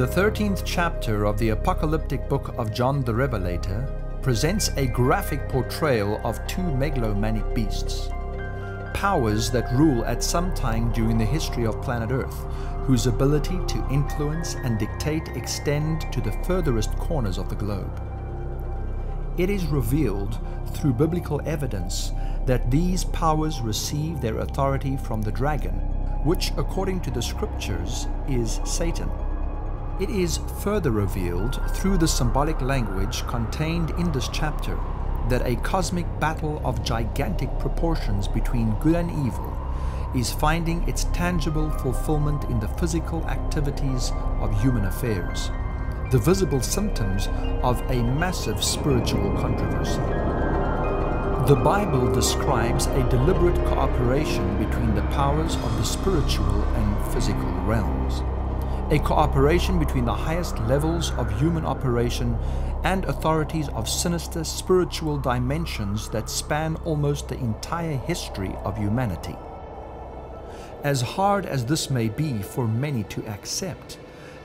The 13th chapter of the apocalyptic book of John the Revelator presents a graphic portrayal of two megalomaniac beasts, powers that rule at some time during the history of planet Earth, whose ability to influence and dictate extend to the furthest corners of the globe. It is revealed through biblical evidence that these powers receive their authority from the dragon, which, according to the scriptures, is Satan. It is further revealed through the symbolic language contained in this chapter that a cosmic battle of gigantic proportions between good and evil is finding its tangible fulfillment in the physical activities of human affairs, the visible symptoms of a massive spiritual controversy. The Bible describes a deliberate cooperation between the powers of the spiritual and physical realms, a cooperation between the highest levels of human operation and authorities of sinister spiritual dimensions that span almost the entire history of humanity. As hard as this may be for many to accept,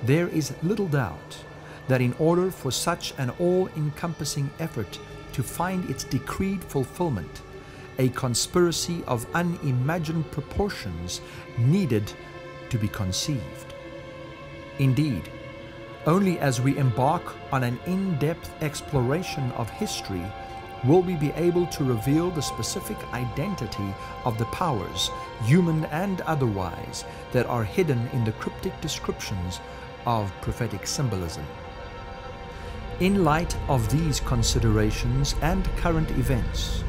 there is little doubt that in order for such an all-encompassing effort to find its decreed fulfillment, a conspiracy of unimagined proportions needed to be conceived. Indeed, only as we embark on an in-depth exploration of history will we be able to reveal the specific identity of the powers, human and otherwise, that are hidden in the cryptic descriptions of prophetic symbolism. In light of these considerations and current events,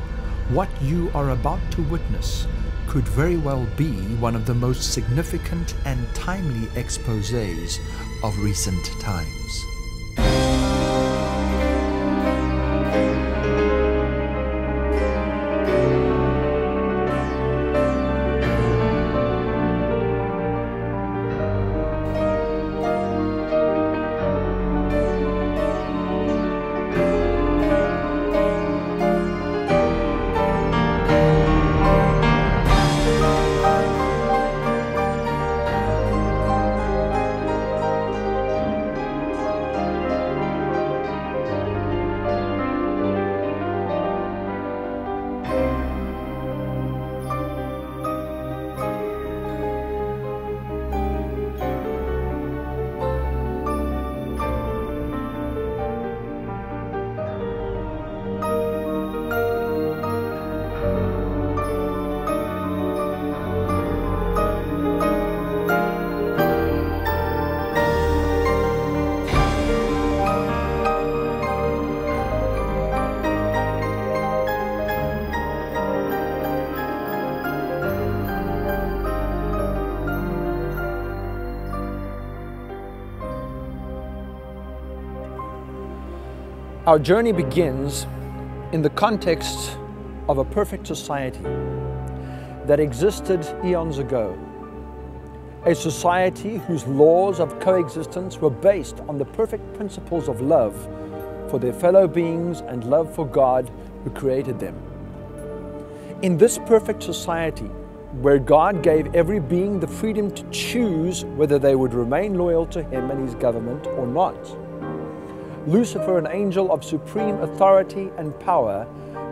what you are about to witness could very well be one of the most significant and timely exposés of recent times. Our journey begins in the context of a perfect society that existed eons ago. A society whose laws of coexistence were based on the perfect principles of love for their fellow beings and love for God who created them. In this perfect society, where God gave every being the freedom to choose whether they would remain loyal to Him and His government or not, Lucifer, an angel of supreme authority and power,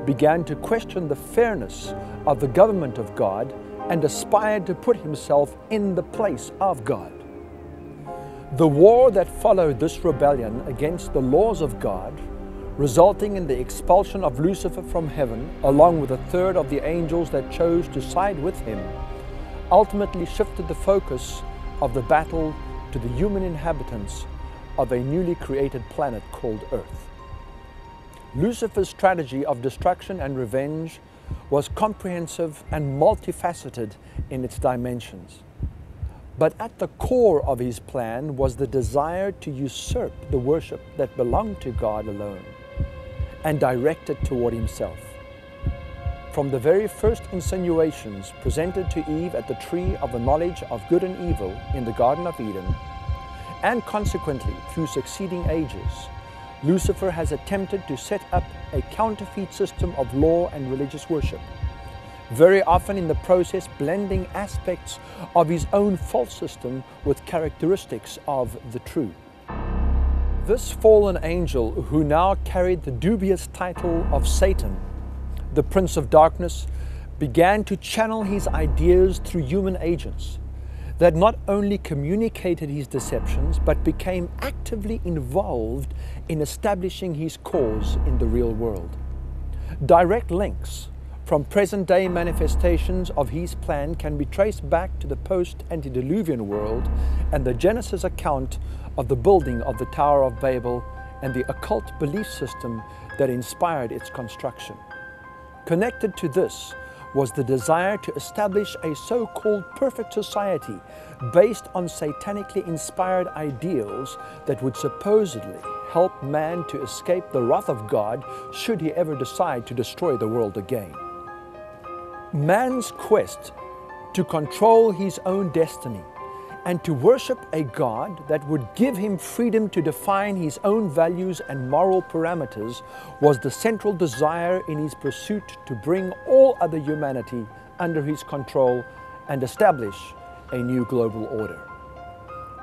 began to question the fairness of the government of God and aspired to put himself in the place of God. The war that followed this rebellion against the laws of God, resulting in the expulsion of Lucifer from heaven, along with a third of the angels that chose to side with him, ultimately shifted the focus of the battle to the human inhabitants of a newly created planet called Earth. Lucifer's strategy of destruction and revenge was comprehensive and multifaceted in its dimensions. But at the core of his plan was the desire to usurp the worship that belonged to God alone and direct it toward himself. From the very first insinuations presented to Eve at the tree of the knowledge of good and evil in the Garden of Eden, and consequently through succeeding ages, Lucifer has attempted to set up a counterfeit system of law and religious worship, very often in the process blending aspects of his own false system with characteristics of the true. This fallen angel, who now carried the dubious title of Satan, the Prince of Darkness, began to channel his ideas through human agents that not only communicated his deceptions, but became actively involved in establishing his cause in the real world. Direct links from present-day manifestations of his plan can be traced back to the post-antediluvian world and the Genesis account of the building of the Tower of Babel and the occult belief system that inspired its construction. Connected to this was the desire to establish a so-called perfect society based on satanically inspired ideals that would supposedly help man to escape the wrath of God should he ever decide to destroy the world again. Man's quest to control his own destiny and to worship a God that would give him freedom to define his own values and moral parameters was the central desire in his pursuit to bring all other humanity under his control and establish a new global order.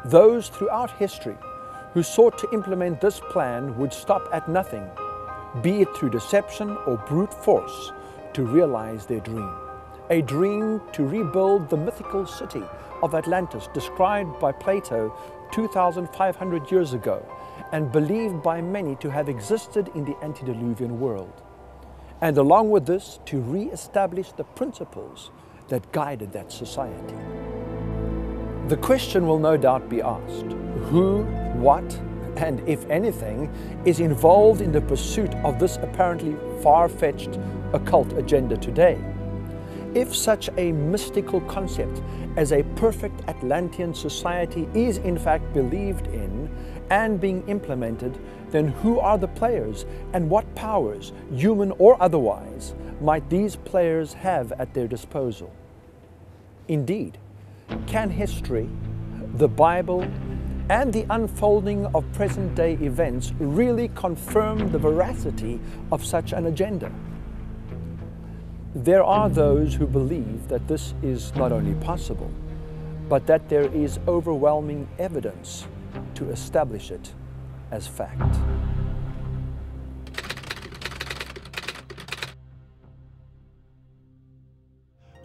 Those throughout history who sought to implement this plan would stop at nothing, be it through deception or brute force, to realize their dream. A dream to rebuild the mythical city of Atlantis described by Plato 2,500 years ago and believed by many to have existed in the antediluvian world. And along with this, to re-establish the principles that guided that society. The question will no doubt be asked: who, what, and if anything, is involved in the pursuit of this apparently far-fetched occult agenda today? If such a mystical concept as a perfect Atlantean society is in fact believed in and being implemented, then who are the players and what powers, human or otherwise, might these players have at their disposal? Indeed, can history, the Bible, and the unfolding of present-day events really confirm the veracity of such an agenda? There are those who believe that this is not only possible, but that there is overwhelming evidence to establish it as fact.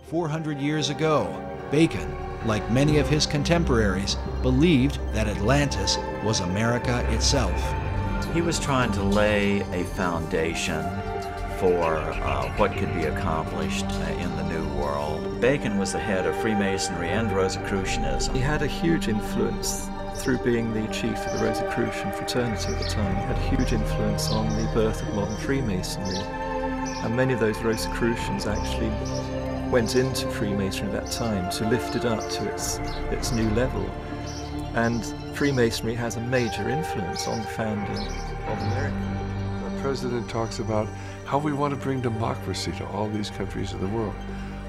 "400 years ago, Bacon, like many of his contemporaries, believed that Atlantis was America itself. He was trying to lay a foundation for what could be accomplished in the New World. Bacon was the head of Freemasonry and Rosicrucianism. He had a huge influence through being the chief of the Rosicrucian fraternity at the time. He had a huge influence on the birth of modern Freemasonry. And many of those Rosicrucians actually went into Freemasonry at that time to lift it up to its new level. And Freemasonry has a major influence on the founding of America. The president talks about how we want to bring democracy to all these countries of the world.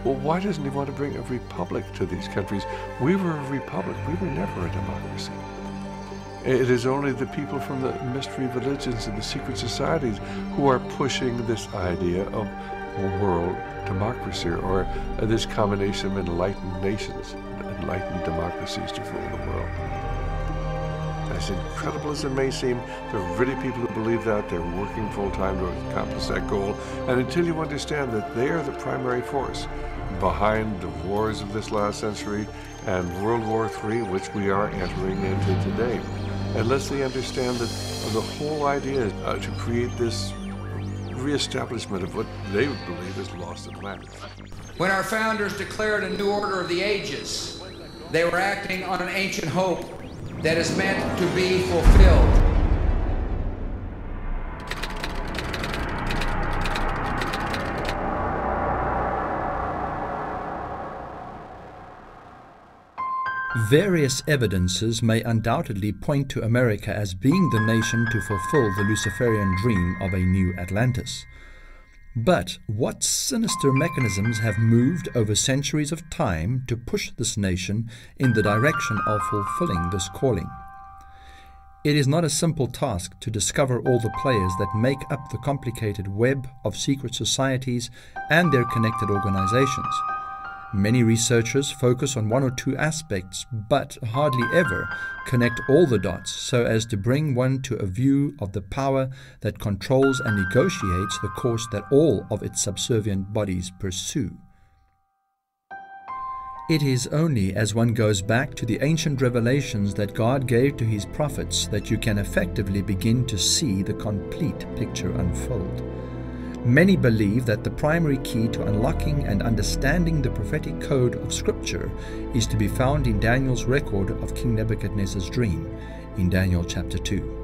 Well, why doesn't he want to bring a republic to these countries? We were a republic. We were never a democracy. It is only the people from the mystery religions and the secret societies who are pushing this idea of world democracy, or this combination of enlightened nations, enlightened democracies to rule the world. As incredible as it may seem, there are really people who believe that. They're working full-time to accomplish that goal. And until you understand that they are the primary force behind the wars of this last century and World War III, which we are entering into today, unless they understand that the whole idea is to create this reestablishment of what they would believe is lost Atlantis. When our founders declared a new order of the ages, they were acting on an ancient hope that is meant to be fulfilled. Various evidences may undoubtedly point to America as being the nation to fulfill the Luciferian dream of a new Atlantis. But what sinister mechanisms have moved over centuries of time to push this nation in the direction of fulfilling this calling? It is not a simple task to discover all the players that make up the complicated web of secret societies and their connected organizations. Many researchers focus on one or two aspects, but hardly ever connect all the dots so as to bring one to a view of the power that controls and negotiates the course that all of its subservient bodies pursue. It is only as one goes back to the ancient revelations that God gave to His prophets that you can effectively begin to see the complete picture unfold. Many believe that the primary key to unlocking and understanding the prophetic code of Scripture is to be found in Daniel's record of King Nebuchadnezzar's dream in Daniel chapter 2.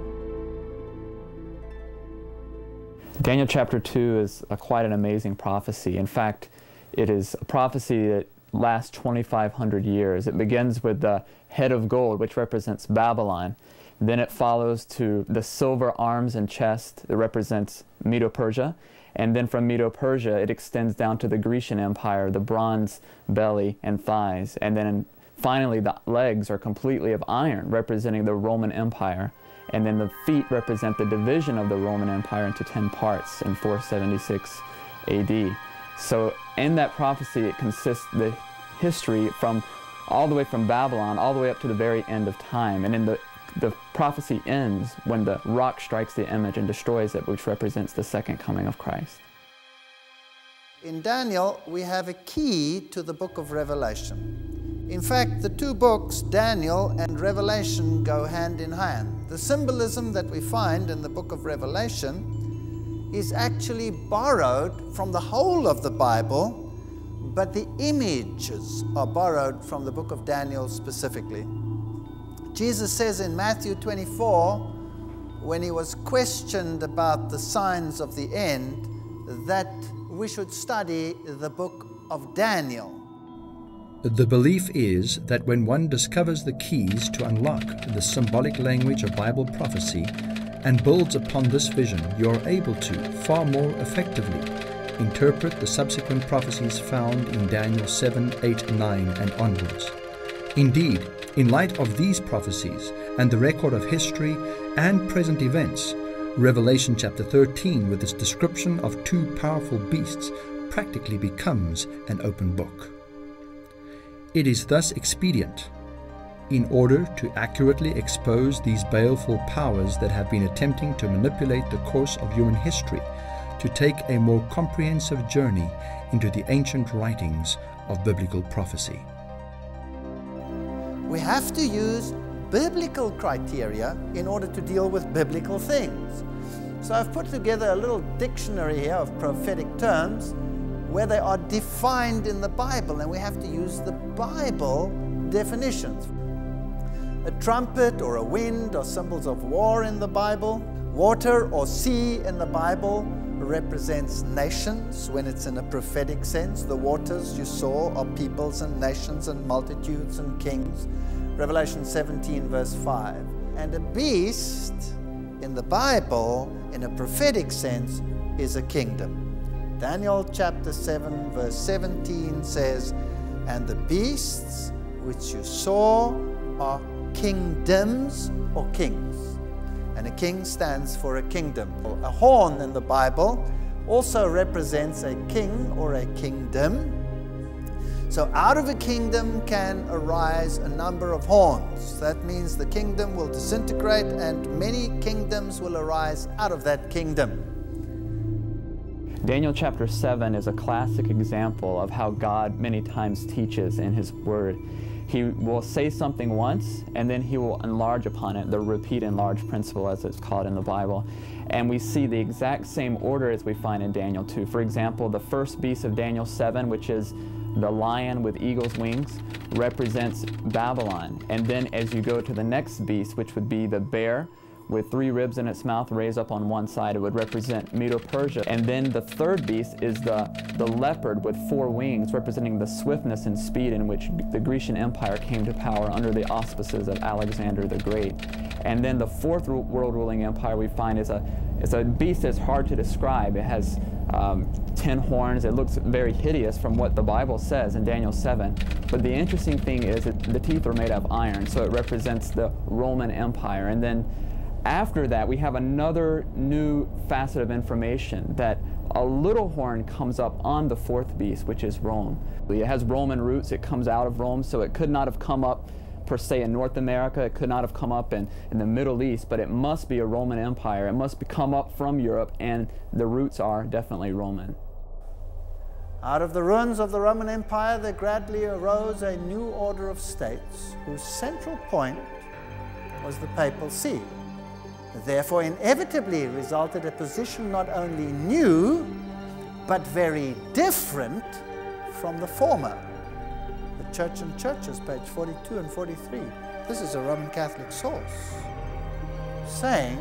Daniel chapter 2 is quite an amazing prophecy. In fact, it is a prophecy that lasts 2,500 years. It begins with the head of gold, which represents Babylon. Then it follows to the silver arms and chest that represents Medo-Persia. And then from Medo-Persia, it extends down to the Grecian Empire, the bronze belly and thighs. And then finally, the legs are completely of iron, representing the Roman Empire. And then the feet represent the division of the Roman Empire into 10 parts in 476 AD. So in that prophecy, it consists the history from all the way from Babylon all the way up to the very end of time. And in the prophecy ends when the rock strikes the image and destroys it, which represents the second coming of Christ. In Daniel, we have a key to the book of Revelation. In fact, the two books, Daniel and Revelation, go hand in hand. The symbolism that we find in the book of Revelation is actually borrowed from the whole of the Bible, but the images are borrowed from the book of Daniel specifically. Jesus says in Matthew 24, when he was questioned about the signs of the end, that we should study the book of Daniel. The belief is that when one discovers the keys to unlock the symbolic language of Bible prophecy and builds upon this vision, you are able to, far more effectively, interpret the subsequent prophecies found in Daniel 7, 8, 9, and onwards. Indeed, in light of these prophecies and the record of history and present events, Revelation chapter 13, with its description of two powerful beasts, practically becomes an open book. It is thus expedient, in order to accurately expose these baleful powers that have been attempting to manipulate the course of human history, to take a more comprehensive journey into the ancient writings of biblical prophecy. We have to use biblical criteria in order to deal with biblical things. So I've put together a little dictionary here of prophetic terms where they are defined in the Bible, and we have to use the Bible definitions. A trumpet or a wind are symbols of war in the Bible. Water or sea in the Bible represents nations when it's in a prophetic sense. The waters you saw are peoples and nations and multitudes and kings. Revelation 17 verse 5. And a beast in the Bible, in a prophetic sense, is a kingdom. Daniel chapter 7 verse 17 says, and the beasts which you saw are kingdoms or kings. And a king stands for a kingdom. A horn in the Bible also represents a king or a kingdom. So out of a kingdom can arise a number of horns. That means the kingdom will disintegrate and many kingdoms will arise out of that kingdom. Daniel chapter 7 is a classic example of how God many times teaches in His Word. He will say something once, and then He will enlarge upon it, the repeat enlarge principle as it's called in the Bible. And we see the exact same order as we find in Daniel 2. For example, the first beast of Daniel 7, which is the lion with eagle's wings, represents Babylon. And then as you go to the next beast, which would be the bear, with 3 ribs in its mouth raised up on one side, it would represent Medo-Persia. And then the third beast is the leopard with 4 wings, representing the swiftness and speed in which the Grecian Empire came to power under the auspices of Alexander the Great. And then the fourth world ruling empire we find is a beast that's hard to describe. It has 10 horns. It looks very hideous from what the Bible says in Daniel 7. But the interesting thing is that the teeth are made of iron, so it represents the Roman Empire. And then After that, we have another new facet of information, that a little horn comes up on the fourth beast, which is Rome. It has Roman roots, it comes out of Rome, so it could not have come up per se in North America, it could not have come up in the Middle East, but it must be a Roman Empire. It must come up from Europe, and the roots are definitely Roman. Out of the ruins of the Roman Empire, there gradually arose a new order of states whose central point was the Papal See. Therefore, inevitably resulted a position not only new, but very different from the former. The Church and Churches, page 42 and 43. This is a Roman Catholic source, saying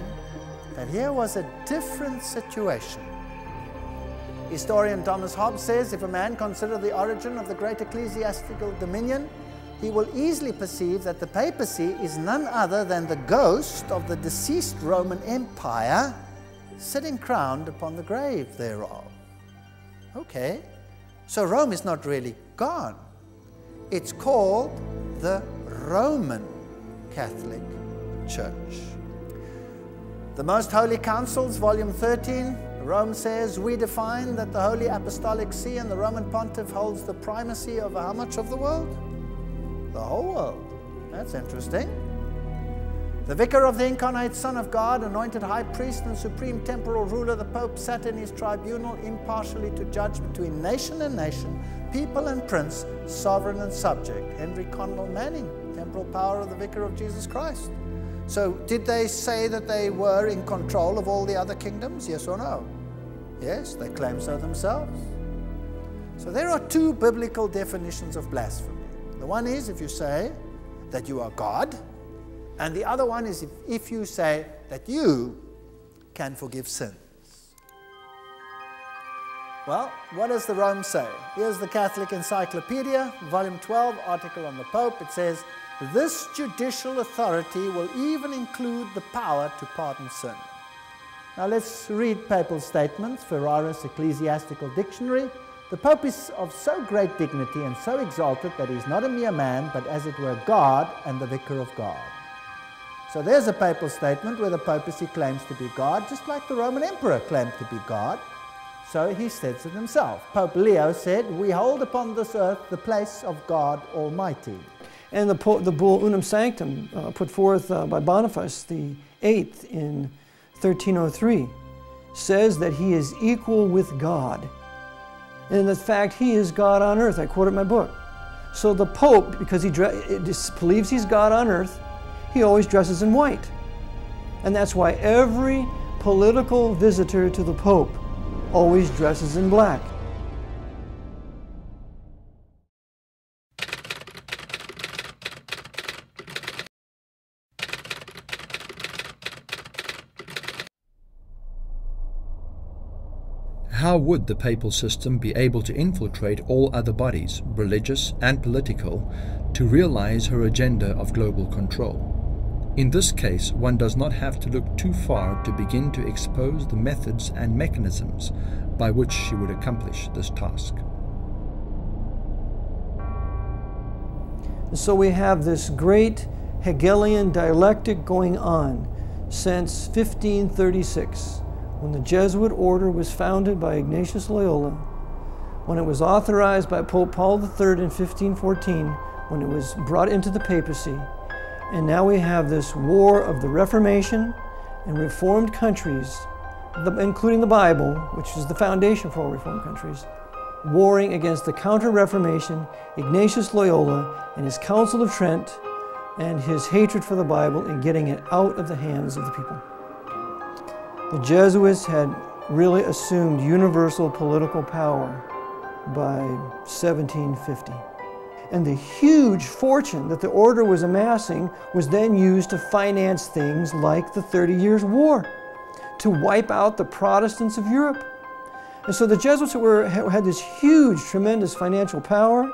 that here was a different situation. Historian Thomas Hobbes says, if a man consider the origin of the great ecclesiastical dominion, he will easily perceive that the papacy is none other than the ghost of the deceased Roman Empire sitting crowned upon the grave thereof. Okay, so Rome is not really gone. It's called the Roman Catholic Church. The Most Holy Councils, volume 13, Rome says, we define that the Holy Apostolic See and the Roman Pontiff holds the primacy over how much of the world? The whole world. That's interesting. The Vicar of the Incarnate Son of God, anointed High Priest and Supreme Temporal Ruler, the Pope sat in his tribunal impartially to judge between nation and nation, people and prince, sovereign and subject. Henry Condell Manning, temporal power of the Vicar of Jesus Christ. So did they say that they were in control of all the other kingdoms? Yes or no? Yes, they claim so themselves. So there are two biblical definitions of blasphemy. The one is if you say that you are God, and the other one is if you say that you can forgive sins. Well, what does the Rome say? Here's the Catholic Encyclopedia, volume 12, article on the Pope. It says, this judicial authority will even include the power to pardon sin. Now let's read papal statements, Ferraris Ecclesiastical Dictionary. The Pope is of so great dignity and so exalted that he is not a mere man, but as it were God and the Vicar of God. So there's a papal statement where the papacy claims to be God, just like the Roman Emperor claimed to be God. So he says it himself. Pope Leo said, we hold upon this earth the place of God Almighty. And the bull Unum Sanctum put forth by Boniface the VIII in 1303 says that he is equal with God. And in fact, he is God on earth. I quote it in my book. So the Pope, because he believes he's God on earth, he always dresses in white. And that's why every political visitor to the Pope always dresses in black. How would the papal system be able to infiltrate all other bodies, religious and political, to realize her agenda of global control? In this case, one does not have to look too far to begin to expose the methods and mechanisms by which she would accomplish this task. So we have this great Hegelian dialectic going on since 1536, when the Jesuit order was founded by Ignatius Loyola, when it was authorized by Pope Paul III in 1514, when it was brought into the papacy. And now we have this war of the Reformation and Reformed countries, including the Bible, which is the foundation for all Reformed countries, warring against the Counter-Reformation, Ignatius Loyola and his Council of Trent, and his hatred for the Bible and getting it out of the hands of the people. The Jesuits had really assumed universal political power by 1750. And the huge fortune that the order was amassing was then used to finance things like the 30 Years' War, to wipe out the Protestants of Europe. And so the Jesuits had this huge, tremendous financial power.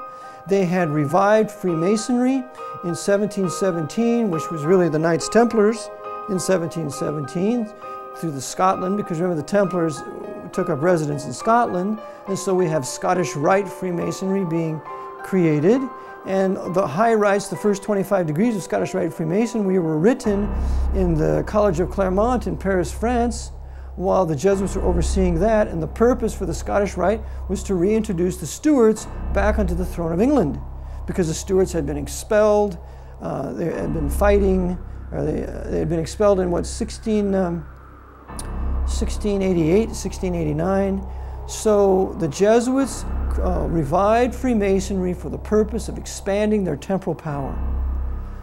They had revived Freemasonry in 1717, which was really the Knights Templars in 1717 through the Scotland, because remember the Templars took up residence in Scotland, and so we have Scottish Rite Freemasonry being created, and the high rites, the first 25 degrees of Scottish Rite Freemasonry, were written in the College of Clermont in Paris, France, while the Jesuits were overseeing that, and the purpose for the Scottish Rite was to reintroduce the Stuarts back onto the throne of England, because the Stuarts had been expelled, they had been fighting, or they had been expelled in what, 1688, 1689. So the Jesuits revived Freemasonry for the purpose of expanding their temporal power.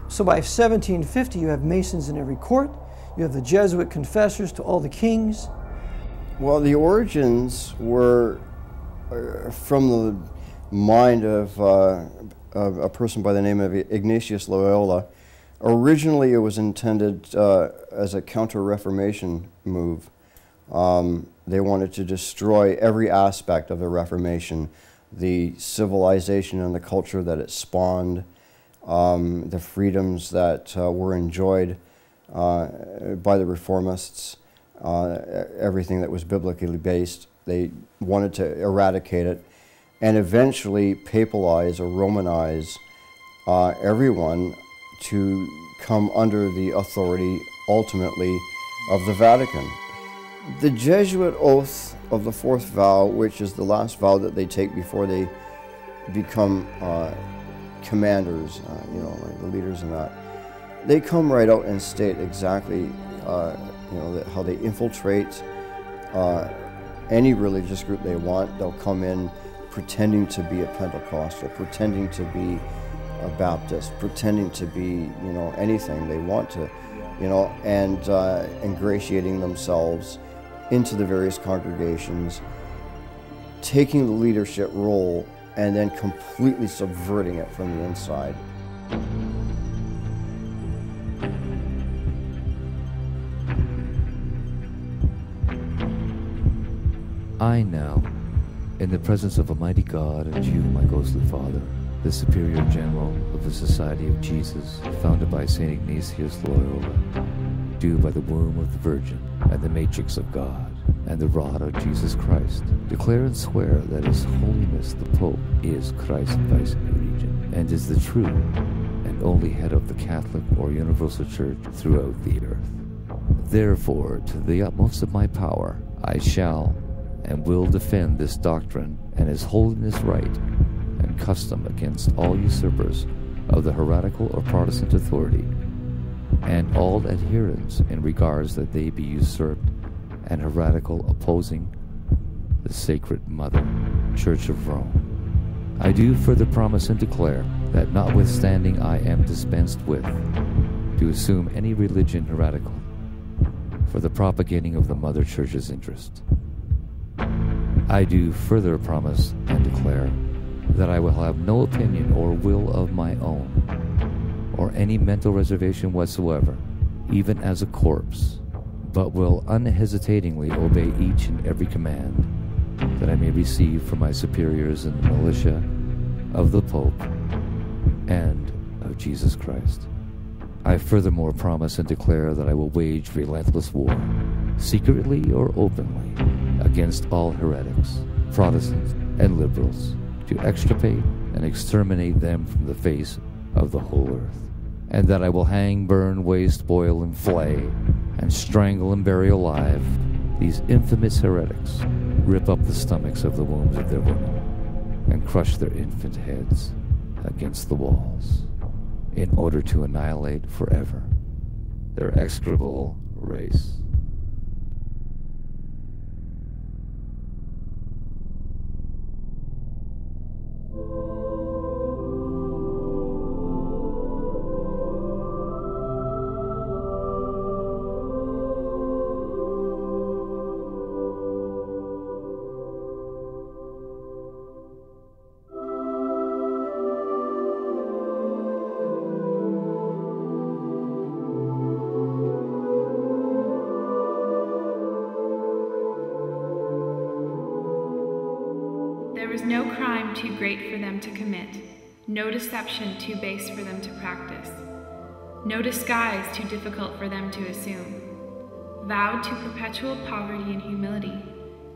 So by 1750, you have Masons in every court. You have the Jesuit confessors to all the kings. Well, the origins were from the mind of a person by the name of Ignatius Loyola. Originally, it was intended as a counter-Reformation move. They wanted to destroy every aspect of the Reformation, the civilization and the culture that it spawned, the freedoms that were enjoyed by the Reformists, everything that was biblically based. They wanted to eradicate it and eventually papalize or Romanize everyone to come under the authority, ultimately, of the Vatican. The Jesuit oath of the fourth vow, which is the last vow that they take before they become commanders, you know, like the leaders in that, they come right out and state exactly, you know, how they infiltrate any religious group they want. They'll come in pretending to be a Pentecostal, pretending to be a Baptist, pretending to be, you know, anything they want to, you know, and ingratiating themselves into the various congregations, taking the leadership role, and then completely subverting it from the inside. I now, in the presence of Almighty God and you, my ghostly Father, the Superior General of the Society of Jesus, founded by St. Ignatius Loyola, do by the womb of the Virgin and the matrix of God and the rod of Jesus Christ, declare and swear that His Holiness the Pope is Christ's Vice-Regent and is the true and only head of the Catholic or Universal Church throughout the earth. Therefore, to the utmost of my power, I shall and will defend this doctrine and His Holiness right and custom against all usurpers of the heretical or Protestant authority, and all adherents in regards that they be usurped and heretical, opposing the Sacred Mother, Church of Rome. I do further promise and declare that notwithstanding I am dispensed with to assume any religion heretical for the propagating of the Mother Church's interest, I do further promise and declare that I will have no opinion or will of my own, or any mental reservation whatsoever, even as a corpse, but will unhesitatingly obey each and every command that I may receive from my superiors in the militia of the Pope and of Jesus Christ. I furthermore promise and declare that I will wage relentless war, secretly or openly, against all heretics, Protestants, and liberals, to extirpate and exterminate them from the face of the whole earth, and that I will hang, burn, waste, boil, and flay, and strangle and bury alive these infamous heretics, rip up the stomachs of the wombs of their women, and crush their infant heads against the walls, in order to annihilate forever their execrable race. There was no crime too great for them to commit, no deception too base for them to practice, no disguise too difficult for them to assume. Vowed to perpetual poverty and humility,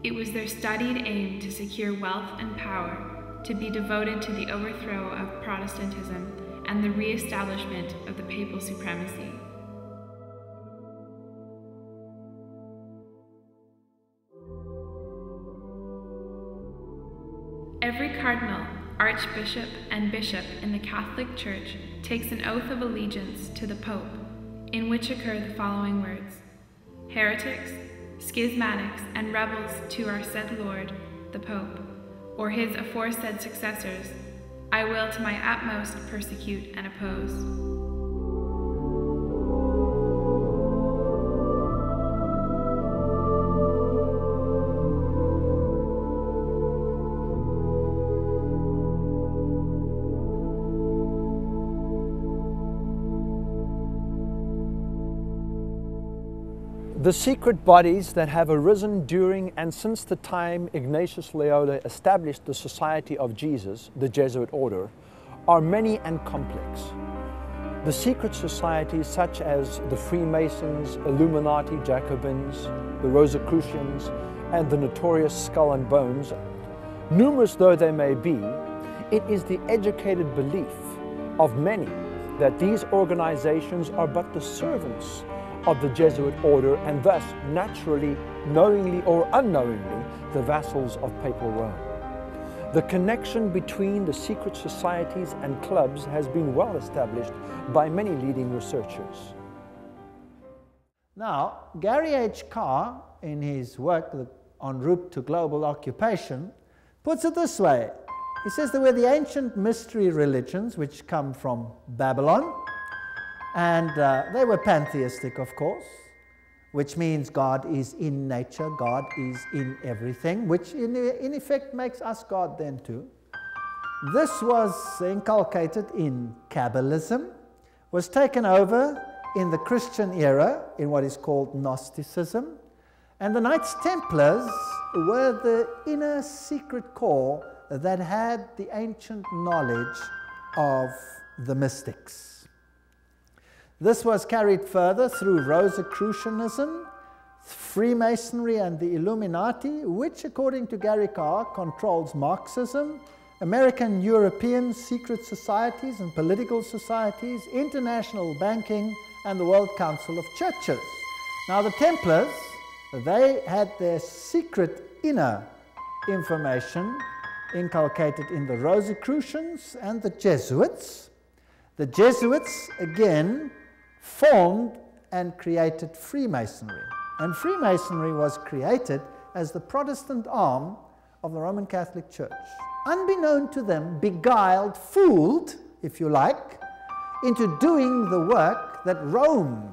it was their studied aim to secure wealth and power, to be devoted to the overthrow of Protestantism and the re-establishment of the papal supremacy. Every cardinal, archbishop, and bishop in the Catholic Church takes an oath of allegiance to the Pope, in which occur the following words: heretics, schismatics, and rebels to our said Lord, the Pope, or his aforesaid successors, I will to my utmost persecute and oppose. The secret bodies that have arisen during and since the time Ignatius Loyola established the Society of Jesus, the Jesuit order, are many and complex. The secret societies such as the Freemasons, Illuminati Jacobins, the Rosicrucians, and the notorious Skull and Bones, numerous though they may be, it is the educated belief of many that these organizations are but the servants of the Jesuit order and thus naturally, knowingly or unknowingly, the vassals of Papal Rome. The connection between the secret societies and clubs has been well established by many leading researchers. Now, Gary H. Carr, in his work En route to global occupation, puts it this way. He says there were the ancient mystery religions which come from Babylon, and they were pantheistic, of course, which means God is in nature, God is in everything, which in effect makes us God then too. This was inculcated in Kabbalism, was taken over in the Christian era in what is called Gnosticism, and the Knights Templars were the inner secret core that had the ancient knowledge of the mystics. This was carried further through Rosicrucianism, Freemasonry, and the Illuminati, which, according to Gary Carr, controls Marxism, American European secret societies and political societies, international banking, and the World Council of Churches. Now, the Templars, they had their secret inner information inculcated in the Rosicrucians and the Jesuits. The Jesuits, again, formed and created Freemasonry. And Freemasonry was created as the Protestant arm of the Roman Catholic Church. Unbeknown to them, beguiled, fooled, if you like, into doing the work that Rome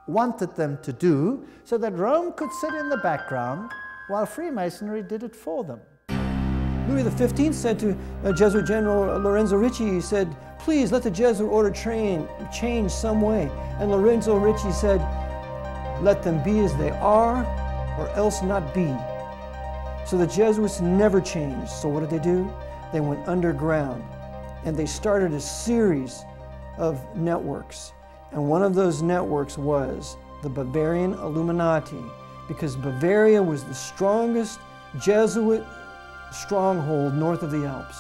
wanted them to do, so that Rome could sit in the background while Freemasonry did it for them. Louis XV said to Jesuit General Lorenzo Ricci, he said, please let the Jesuit order change some way. And Lorenzo Ricci said, let them be as they are, or else not be. So the Jesuits never changed. So what did they do? They went underground, and they started a series of networks. And one of those networks was the Bavarian Illuminati, because Bavaria was the strongest Jesuit stronghold north of the Alps,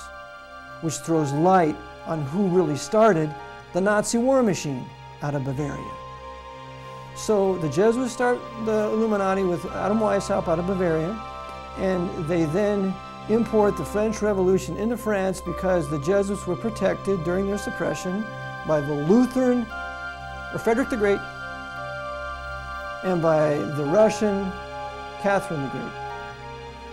which throws light on who really started the Nazi war machine out of Bavaria. So the Jesuits start the Illuminati with Adam Weishaupt out of Bavaria, and they then import the French Revolution into France because the Jesuits were protected during their suppression by the Lutheran, or Frederick the Great, and by the Russian Catherine the Great.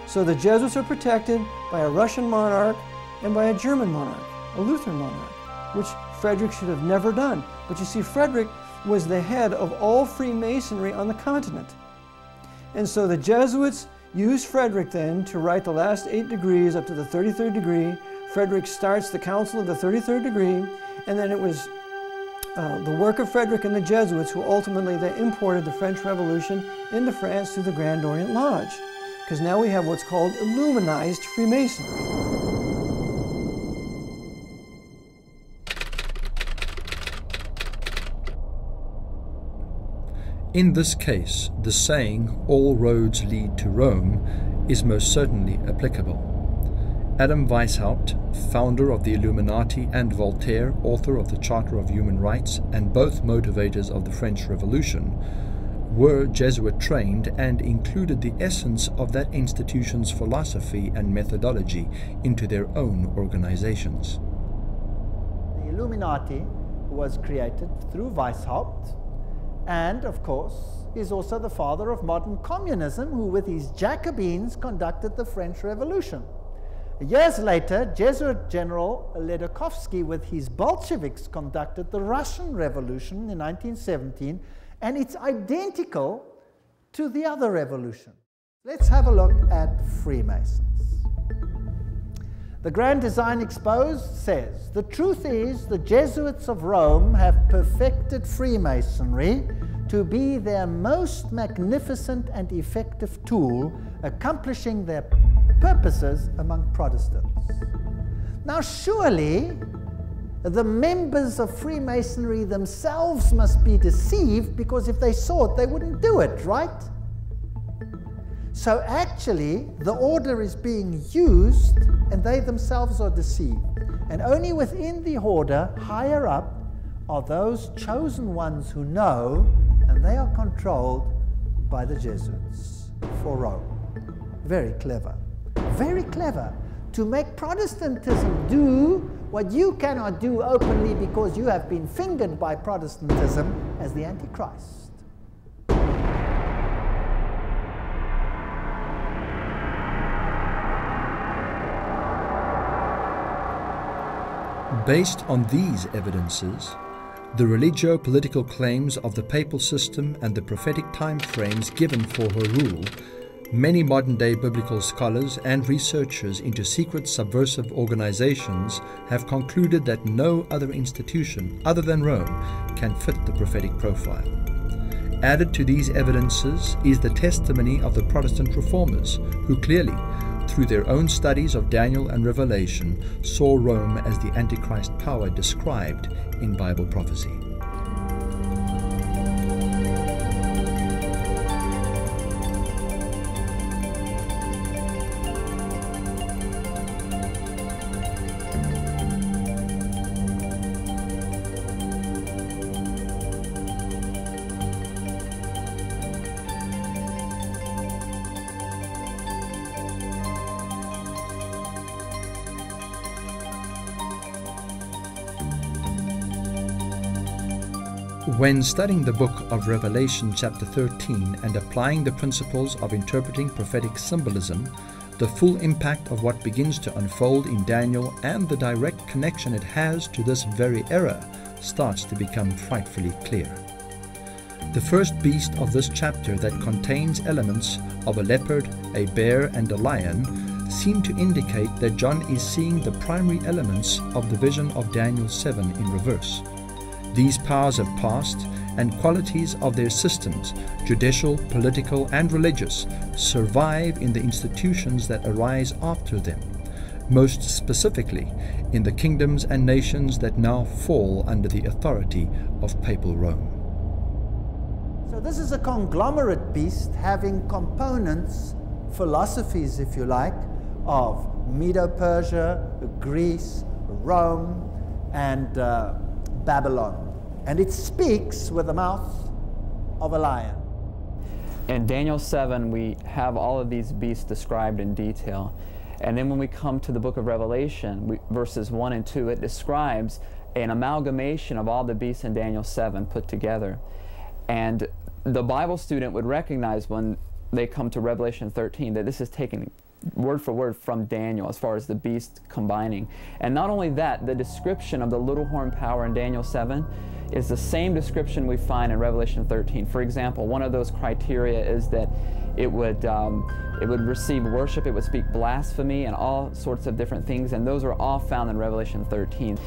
So the Jesuits are protected by a Russian monarch and by a German monarch, a Lutheran monarch, which Frederick should have never done. But you see, Frederick was the head of all Freemasonry on the continent. And so the Jesuits used Frederick then to write the last 8 degrees up to the 33rd degree. Frederick starts the Council of the 33rd degree, and then it was the work of Frederick and the Jesuits who ultimately they imported the French Revolution into France through the Grand Orient Lodge. Because now we have what's called Illuminized Freemasonry. In this case, the saying, all roads lead to Rome, is most certainly applicable. Adam Weishaupt, founder of the Illuminati, and Voltaire, author of the Charter of Human Rights, and both motivators of the French Revolution, were Jesuit trained and included the essence of that institution's philosophy and methodology into their own organizations. The Illuminati was created through Weishaupt, and of course is also the father of modern communism, who with his Jacobins conducted the French Revolution. Years later, Jesuit General Ledochowski with his Bolsheviks conducted the Russian Revolution in 1917, and it's identical to the other revolution. Let's have a look at Freemasons. The Grand Design Exposed says, "The truth is the Jesuits of Rome have perfected Freemasonry to be their most magnificent and effective tool, accomplishing their purposes among Protestants." Now surely the members of Freemasonry themselves must be deceived, because if they saw it, they wouldn't do it, right? So actually, the order is being used and they themselves are deceived. And only within the order, higher up, are those chosen ones who know, and they are controlled by the Jesuits for Rome. Very clever. Very clever. To make Protestantism do what you cannot do openly because you have been fingered by Protestantism as the Antichrist. Based on these evidences, the religio-political claims of the papal system and the prophetic time frames given for her rule, many modern-day biblical scholars and researchers into secret subversive organizations have concluded that no other institution other than Rome can fit the prophetic profile. Added to these evidences is the testimony of the Protestant reformers, who clearly, through their own studies of Daniel and Revelation, saw Rome as the Antichrist power described in Bible prophecy. When studying the book of Revelation chapter 13 and applying the principles of interpreting prophetic symbolism, the full impact of what begins to unfold in Daniel and the direct connection it has to this very era starts to become frightfully clear. The first beast of this chapter, that contains elements of a leopard, a bear, and a lion, seem to indicate that John is seeing the primary elements of the vision of Daniel 7 in reverse. These powers of past and qualities of their systems, judicial, political, and religious, survive in the institutions that arise after them, most specifically in the kingdoms and nations that now fall under the authority of papal Rome. So this is a conglomerate beast having components, philosophies if you like, of Medo-Persia, Greece, Rome, and Babylon. And it speaks with the mouth of a lion. In Daniel 7, we have all of these beasts described in detail. And then when we come to the book of Revelation, verses 1 and 2, it describes an amalgamation of all the beasts in Daniel 7 put together. And the Bible student would recognize when they come to Revelation 13 that this is taken word for word from Daniel as far as the beast combining. And not only that, the description of the little horn power in Daniel 7 is the same description we find in Revelation 13. For example, one of those criteria is that it would receive worship, it would speak blasphemy and all sorts of different things, and those are all found in Revelation 13.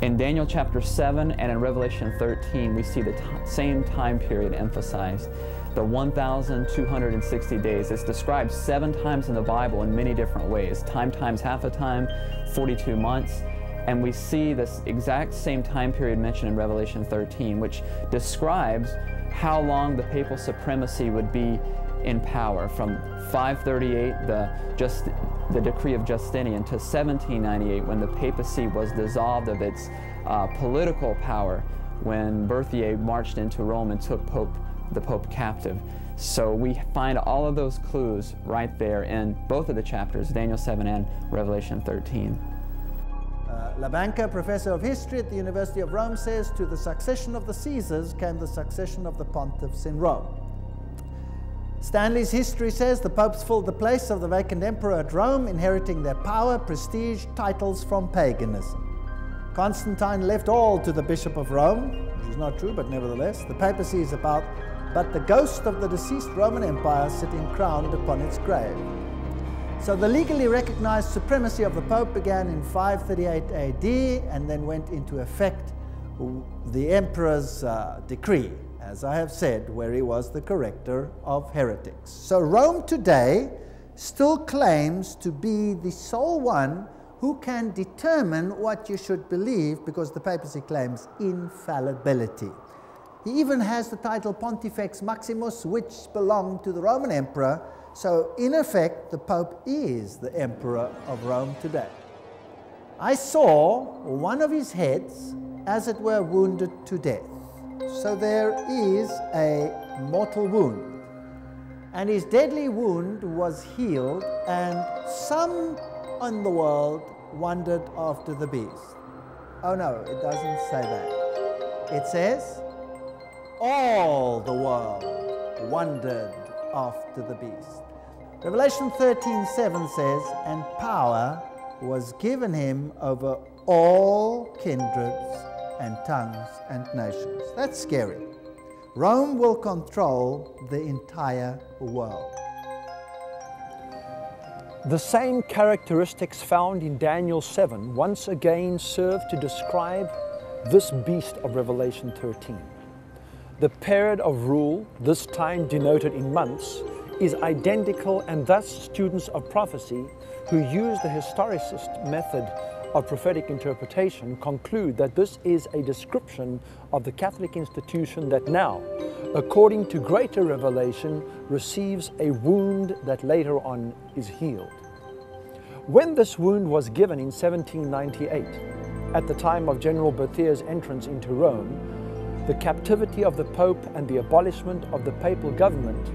In Daniel chapter 7 and in Revelation 13, we see the same time period emphasized. The 1,260 days. It's described 7 times in the Bible in many different ways. Time times half a time, 42 months. And we see this exact same time period mentioned in Revelation 13, which describes how long the papal supremacy would be in power from 538, the decree of Justinian, to 1798 when the papacy was dissolved of its political power, when Berthier marched into Rome and took the Pope captive. So we find all of those clues right there in both of the chapters, Daniel 7 and Revelation 13. Labanca, professor of history at the University of Rome, says, to the succession of the Caesars came the succession of the pontiffs in Rome. Stanley's history says the popes filled the place of the vacant emperor at Rome, inheriting their power, prestige, titles from paganism. Constantine left all to the Bishop of Rome, which is not true, but nevertheless, the papacy is about but the ghost of the deceased Roman Empire sitting crowned upon its grave. So the legally recognized supremacy of the Pope began in 538 AD and then went into effect the emperor's decree, as I have said, where he was the corrector of heretics. So Rome today still claims to be the sole one who can determine what you should believe, because the papacy claims infallibility. He even has the title Pontifex Maximus, which belonged to the Roman emperor. So in effect, the Pope is the emperor of Rome today. I saw one of his heads, as it were, wounded to death. So there is a mortal wound. And his deadly wound was healed, and some in the world wondered after the beast. Oh no, it doesn't say that. It says, all the world wondered after the beast. Revelation 13:7 says, and power was given him over all kindreds and tongues and nations. That's scary. Rome will control the entire world. The same characteristics found in Daniel 7 once again serve to describe this beast of Revelation 13. The period of rule, this time denoted in months, is identical, and thus students of prophecy who use the historicist method of prophetic interpretation conclude that this is a description of the Catholic institution that now, according to greater revelation, receives a wound that later on is healed. When this wound was given in 1798, at the time of General Berthier's entrance into Rome, the captivity of the Pope and the abolishment of the papal government,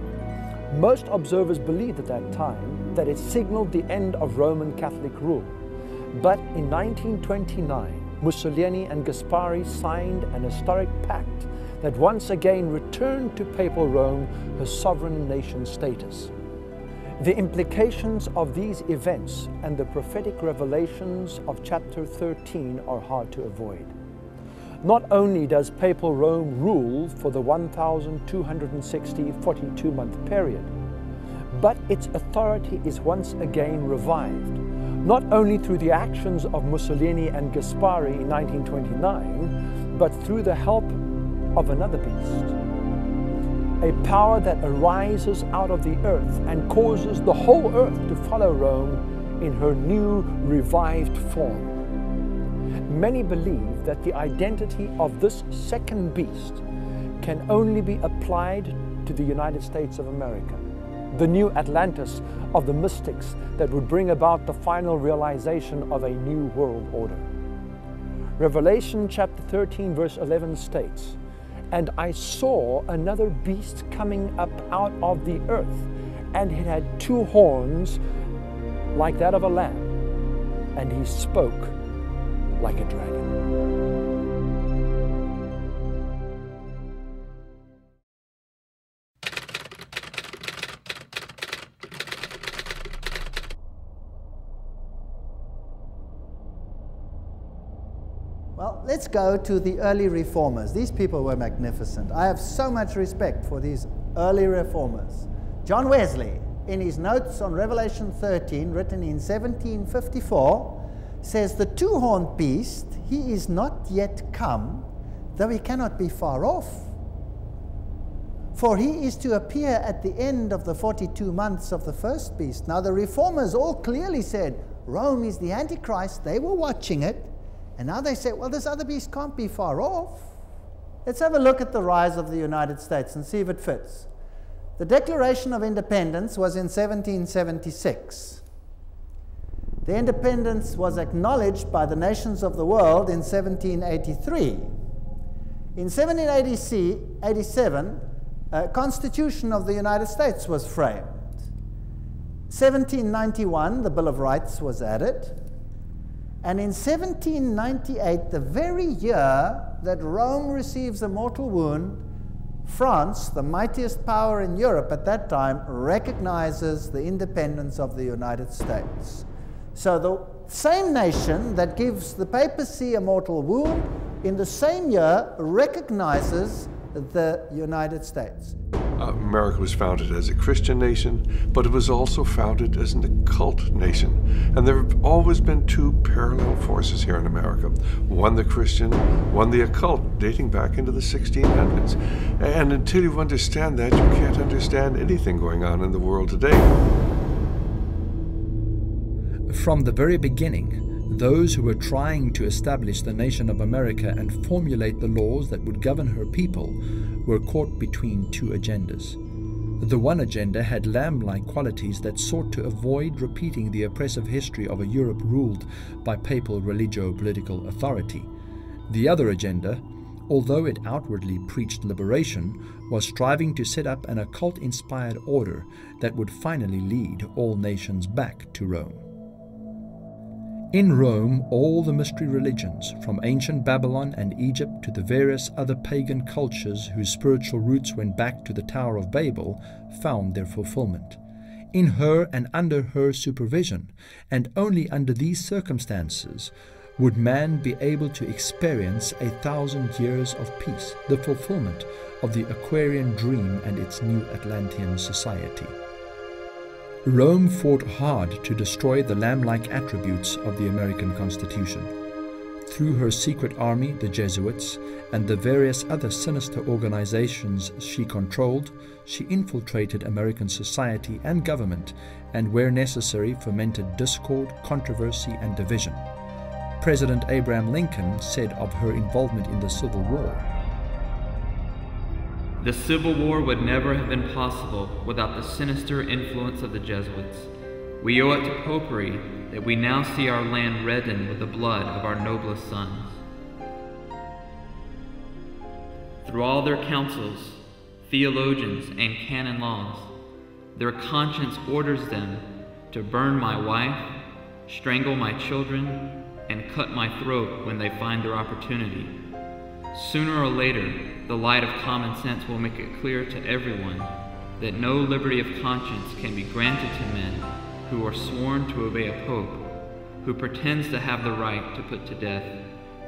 most observers believed at that time that it signaled the end of Roman Catholic rule. But in 1929, Mussolini and Gaspari signed an historic pact that once again returned to papal Rome her sovereign nation status. The implications of these events and the prophetic revelations of chapter 13 are hard to avoid. Not only does papal Rome rule for the 1,260 42-month period, but its authority is once again revived, not only through the actions of Mussolini and Gaspari in 1929, but through the help of another beast. A power that arises out of the earth and causes the whole earth to follow Rome in her new revived form. Many believe that the identity of this second beast can only be applied to the United States of America, the new Atlantis of the mystics that would bring about the final realization of a new world order. Revelation chapter 13 verse 11 states, and I saw another beast coming up out of the earth, and it had two horns like that of a lamb, and he spoke like a dragon. Well, let's go to the early reformers. These people were magnificent. I have so much respect for these early reformers. John Wesley, in his notes on Revelation 13, written in 1754, says, the two-horned beast, he is not yet come, though he cannot be far off. For he is to appear at the end of the 42 months of the first beast. Now the reformers all clearly said, Rome is the Antichrist. They were watching it. And now they say, well, this other beast can't be far off. Let's have a look at the rise of the United States and see if it fits. The Declaration of Independence was in 1776. The independence was acknowledged by the nations of the world in 1783. In 1787, a Constitution of the United States was framed. 1791, the Bill of Rights was added. And in 1798, the very year that Rome receives a mortal wound, France, the mightiest power in Europe at that time, recognizes the independence of the United States. So the same nation that gives the papacy a mortal wound, in the same year recognizes the United States. America was founded as a Christian nation, but it was also founded as an occult nation. And there have always been two parallel forces here in America. One the Christian, one the occult, dating back into the 1600s. And until you understand that, you can't understand anything going on in the world today. From the very beginning, those who were trying to establish the nation of America and formulate the laws that would govern her people were caught between two agendas. The one agenda had lamb-like qualities that sought to avoid repeating the oppressive history of a Europe ruled by papal religio-political authority. The other agenda, although it outwardly preached liberation, was striving to set up an occult-inspired order that would finally lead all nations back to Rome. In Rome, all the mystery religions, from ancient Babylon and Egypt to the various other pagan cultures whose spiritual roots went back to the Tower of Babel, found their fulfillment. In her and under her supervision, and only under these circumstances, would man be able to experience 1,000 years of peace, the fulfillment of the Aquarian dream and its new Atlantean society. Rome fought hard to destroy the lamb-like attributes of the American Constitution. Through her secret army, the Jesuits, and the various other sinister organizations she controlled, she infiltrated American society and government, and where necessary fomented discord, controversy, and division. President Abraham Lincoln said of her involvement in the Civil War, "The Civil War would never have been possible without the sinister influence of the Jesuits. We owe it to popery that we now see our land reddened with the blood of our noblest sons. Through all their councils, theologians, and canon laws, their conscience orders them to burn my wife, strangle my children, and cut my throat when they find their opportunity. Sooner or later, the light of common sense will make it clear to everyone that no liberty of conscience can be granted to men who are sworn to obey a pope who pretends to have the right to put to death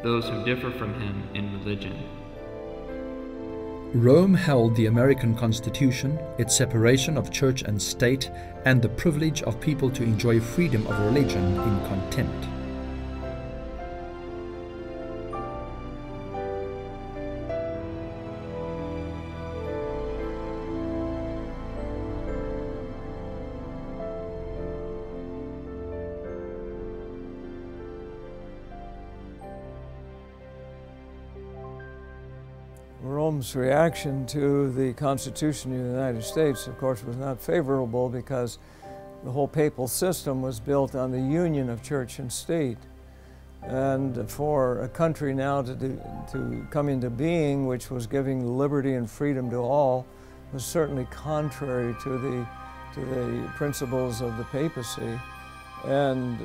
those who differ from him in religion." Rome held the American Constitution, its separation of church and state, and the privilege of people to enjoy freedom of religion in contempt. Rome's reaction to the Constitution of the United States, of course, was not favorable because the whole papal system was built on the union of church and state. And for a country now to come into being, which was giving liberty and freedom to all, was certainly contrary to the principles of the papacy. And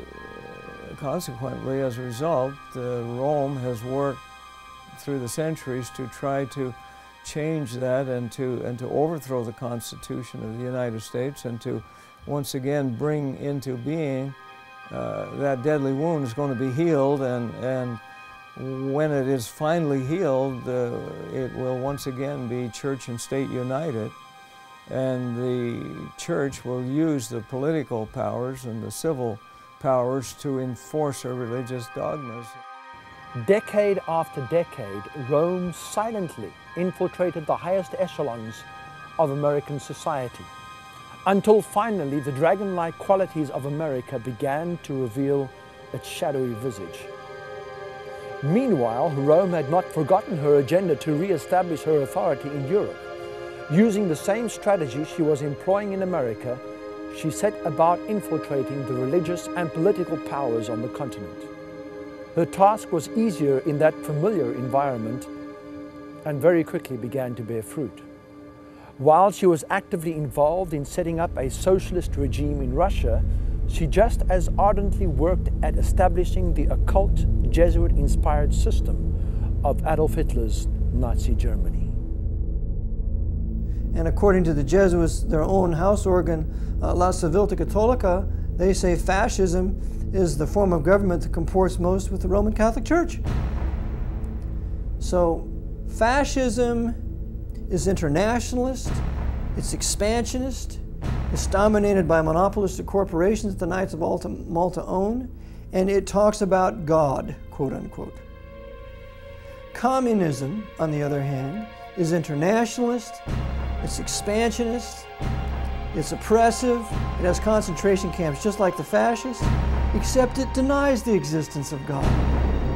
consequently, as a result, Rome has worked through the centuries to try to change that and to overthrow the Constitution of the United States and to once again bring into being that deadly wound is going to be healed, and when it is finally healed, it will once again be church and state united, and the church will use the political powers and the civil powers to enforce her religious dogmas. Decade after decade, Rome silently infiltrated the highest echelons of American society, until finally the dragon-like qualities of America began to reveal its shadowy visage. Meanwhile, Rome had not forgotten her agenda to re-establish her authority in Europe. Using the same strategy she was employing in America, she set about infiltrating the religious and political powers on the continent. Her task was easier in that familiar environment and very quickly began to bear fruit. While she was actively involved in setting up a socialist regime in Russia, she just as ardently worked at establishing the occult, Jesuit-inspired system of Adolf Hitler's Nazi Germany. And according to the Jesuits, their own house organ, La Civiltà Cattolica, they say fascism is the form of government that comports most with the Roman Catholic Church. So fascism is internationalist, it's expansionist, it's dominated by monopolistic corporations that the Knights of Malta own, and it talks about God, quote unquote. Communism, on the other hand, is internationalist, it's expansionist, it's oppressive, it has concentration camps just like the fascists, except it denies the existence of God.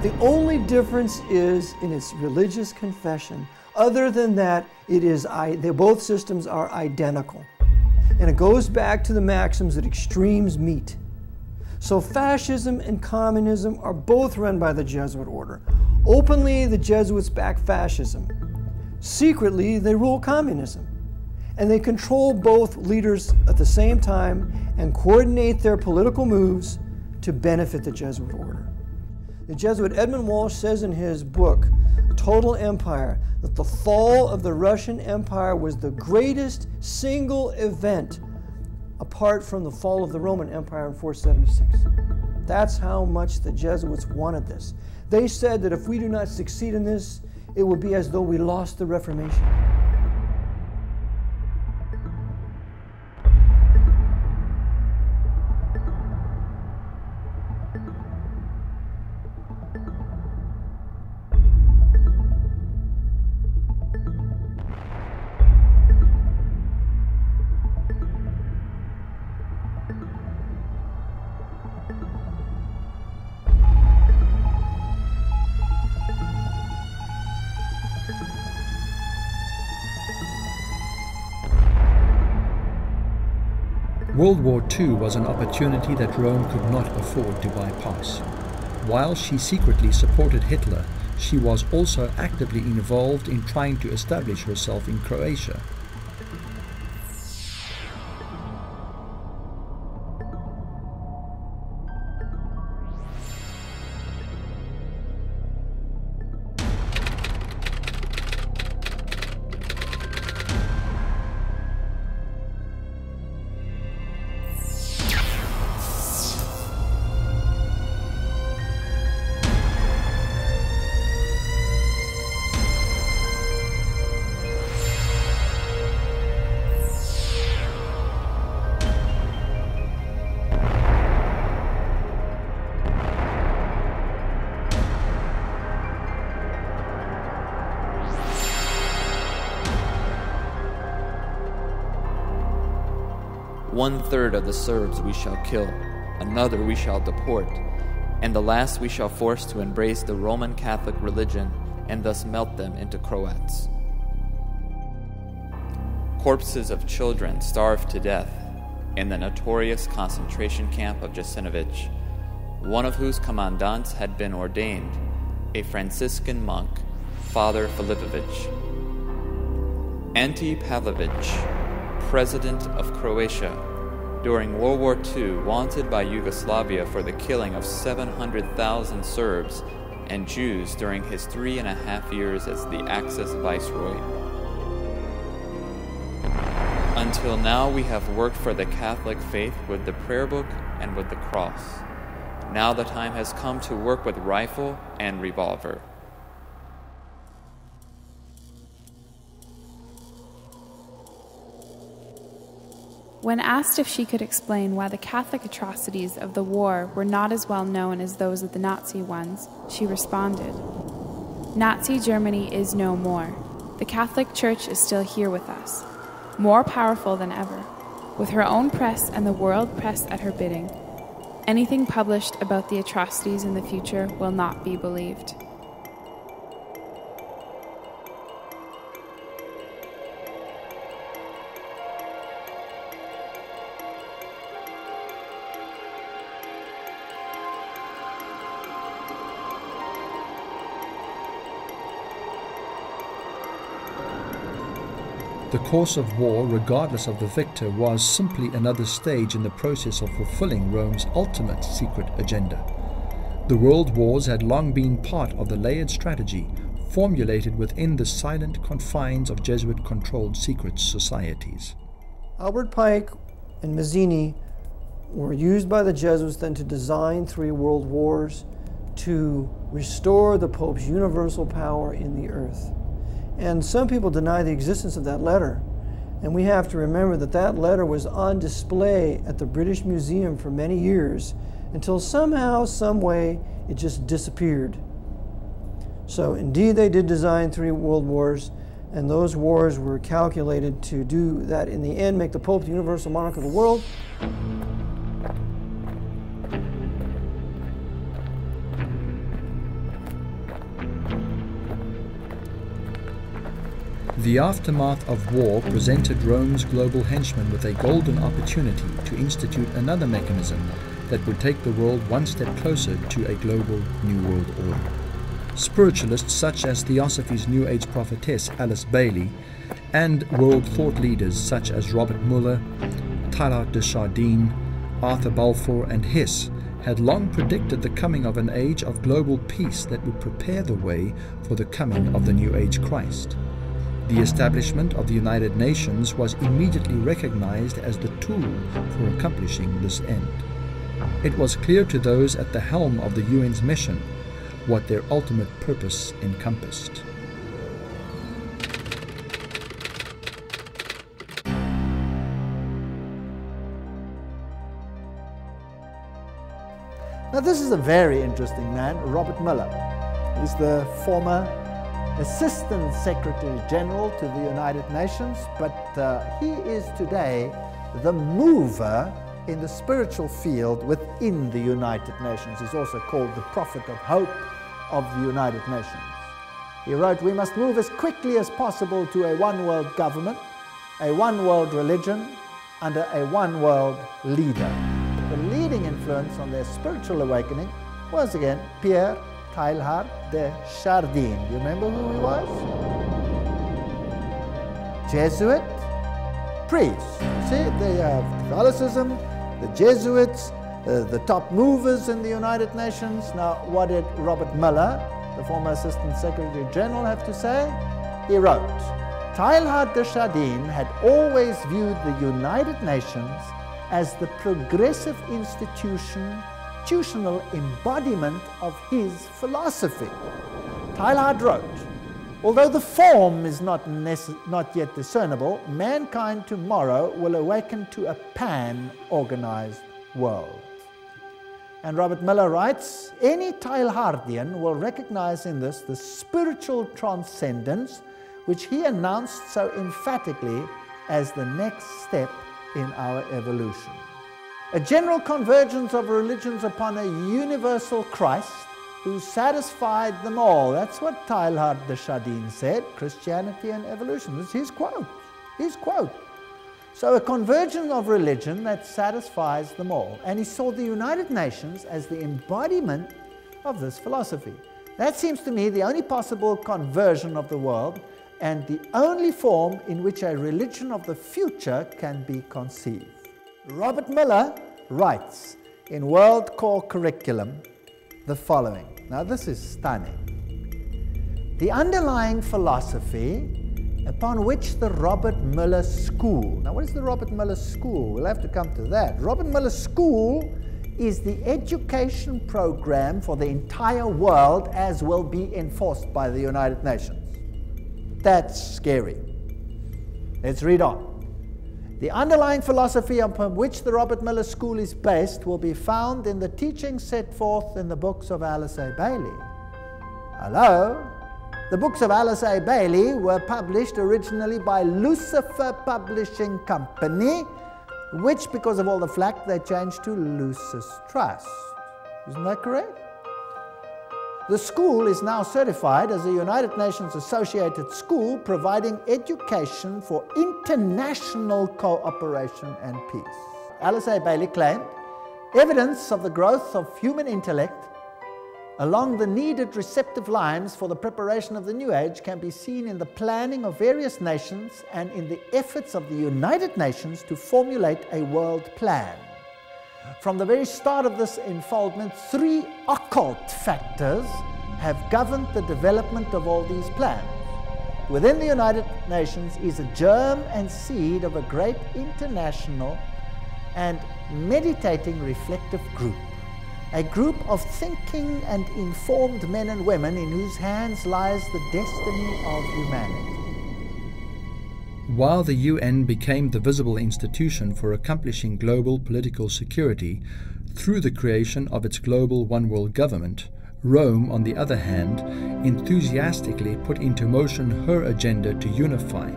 The only difference is in its religious confession. Other than that, both systems are identical. And it goes back to the maxims that extremes meet. So fascism and communism are both run by the Jesuit order. Openly, the Jesuits back fascism. Secretly, they rule communism. And they control both leaders at the same time and coordinate their political moves to benefit the Jesuit order. The Jesuit Edmund Walsh says in his book, Total Empire, that the fall of the Russian Empire was the greatest single event apart from the fall of the Roman Empire in 476. That's how much the Jesuits wanted this. They said that if we do not succeed in this, it would be as though we lost the Reformation. World War II was an opportunity that Rome could not afford to bypass. While she secretly supported Hitler, she was also actively involved in trying to establish herself in Croatia. One-third of the Serbs we shall kill, another we shall deport, and the last we shall force to embrace the Roman Catholic religion and thus melt them into Croats. Corpses of children starved to death in the notorious concentration camp of Jasenovac, one of whose commandants had been ordained, a Franciscan monk, Father Filipovic. Ante Pavlovich, President of Croatia, during World War II, wanted by Yugoslavia for the killing of 700,000 Serbs and Jews during his 3.5 years as the Axis Viceroy. Until now, we have worked for the Catholic faith with the prayer book and with the cross. Now the time has come to work with rifle and revolver. When asked if she could explain why the Catholic atrocities of the war were not as well known as those of the Nazi ones, she responded, "Nazi Germany is no more. The Catholic Church is still here with us, more powerful than ever, with her own press and the world press at her bidding. Anything published about the atrocities in the future will not be believed." The course of war, regardless of the victor, was simply another stage in the process of fulfilling Rome's ultimate secret agenda. The world wars had long been part of the layered strategy formulated within the silent confines of Jesuit-controlled secret societies. Albert Pike and Mazzini were used by the Jesuits then to design 3 world wars to restore the Pope's universal power in the earth. And some people deny the existence of that letter. And we have to remember that that letter was on display at the British Museum for many years until somehow, some way, it just disappeared. So indeed they did design 3 world wars, and those wars were calculated to do that in the end, make the Pope the universal monarch of the world. The aftermath of war presented Rome's global henchmen with a golden opportunity to institute another mechanism that would take the world one step closer to a global New World Order. Spiritualists such as Theosophy's New Age prophetess Alice Bailey and world thought leaders such as Robert Muller, Teilhard de Chardin, Arthur Balfour and Hess had long predicted the coming of an age of global peace that would prepare the way for the coming of the New Age Christ. The establishment of the United Nations was immediately recognized as the tool for accomplishing this end. It was clear to those at the helm of the UN's mission what their ultimate purpose encompassed. Now this is a very interesting man, Robert Muller. He's the former Assistant Secretary General to the United Nations, but he is today the mover in the spiritual field within the United Nations. He's also called the prophet of hope of the United Nations. He wrote, "We must move as quickly as possible to a one-world government, a one-world religion, under a one-world leader." The leading influence on their spiritual awakening was again Pierre Teilhard de Chardin. Do you remember who he was? Jesuit priest. See, they have Catholicism, the Jesuits, the top movers in the United Nations. Now, what did Robert Muller, the former Assistant Secretary General, have to say? He wrote, "Teilhard de Chardin had always viewed the United Nations as the progressive institutional embodiment of his philosophy." Teilhard wrote, "Although the form is not yet discernible, mankind tomorrow will awaken to a pan-organized world." And Robert Muller writes, "Any Teilhardian will recognize in this the spiritual transcendence which he announced so emphatically as the next step in our evolution. A general convergence of religions upon a universal Christ who satisfied them all." That's what Teilhard de Chardin said, Christianity and evolution. This is his quote. His quote. So a convergence of religion that satisfies them all. And he saw the United Nations as the embodiment of this philosophy. That seems to me the only possible conversion of the world and the only form in which a religion of the future can be conceived. Robert Muller writes in World Core Curriculum the following. Now this is stunning. "The underlying philosophy upon which the Robert Muller School," now what is the Robert Muller School? We'll have to come to that. Robert Muller School is the education program for the entire world as will be enforced by the United Nations. That's scary. Let's read on. "The underlying philosophy upon which the Robert Muller School is based will be found in the teachings set forth in the books of Alice A. Bailey." Hello? The books of Alice A. Bailey were published originally by Lucifer Publishing Company, which, because of all the flack, they changed to Lucis Trust. Isn't that correct? The school is now certified as a United Nations associated school providing education for international cooperation and peace. Alice A. Bailey claimed evidence of the growth of human intellect along the needed receptive lines for the preparation of the New Age can be seen in the planning of various nations and in the efforts of the United Nations to formulate a world plan. From the very start of this unfoldment, 3 occult factors have governed the development of all these plans. Within the United Nations is a germ and seed of a great international and meditating reflective group. A group of thinking and informed men and women in whose hands lies the destiny of humanity. While the UN became the visible institution for accomplishing global political security through the creation of its global one-world government, Rome, on the other hand, enthusiastically put into motion her agenda to unify,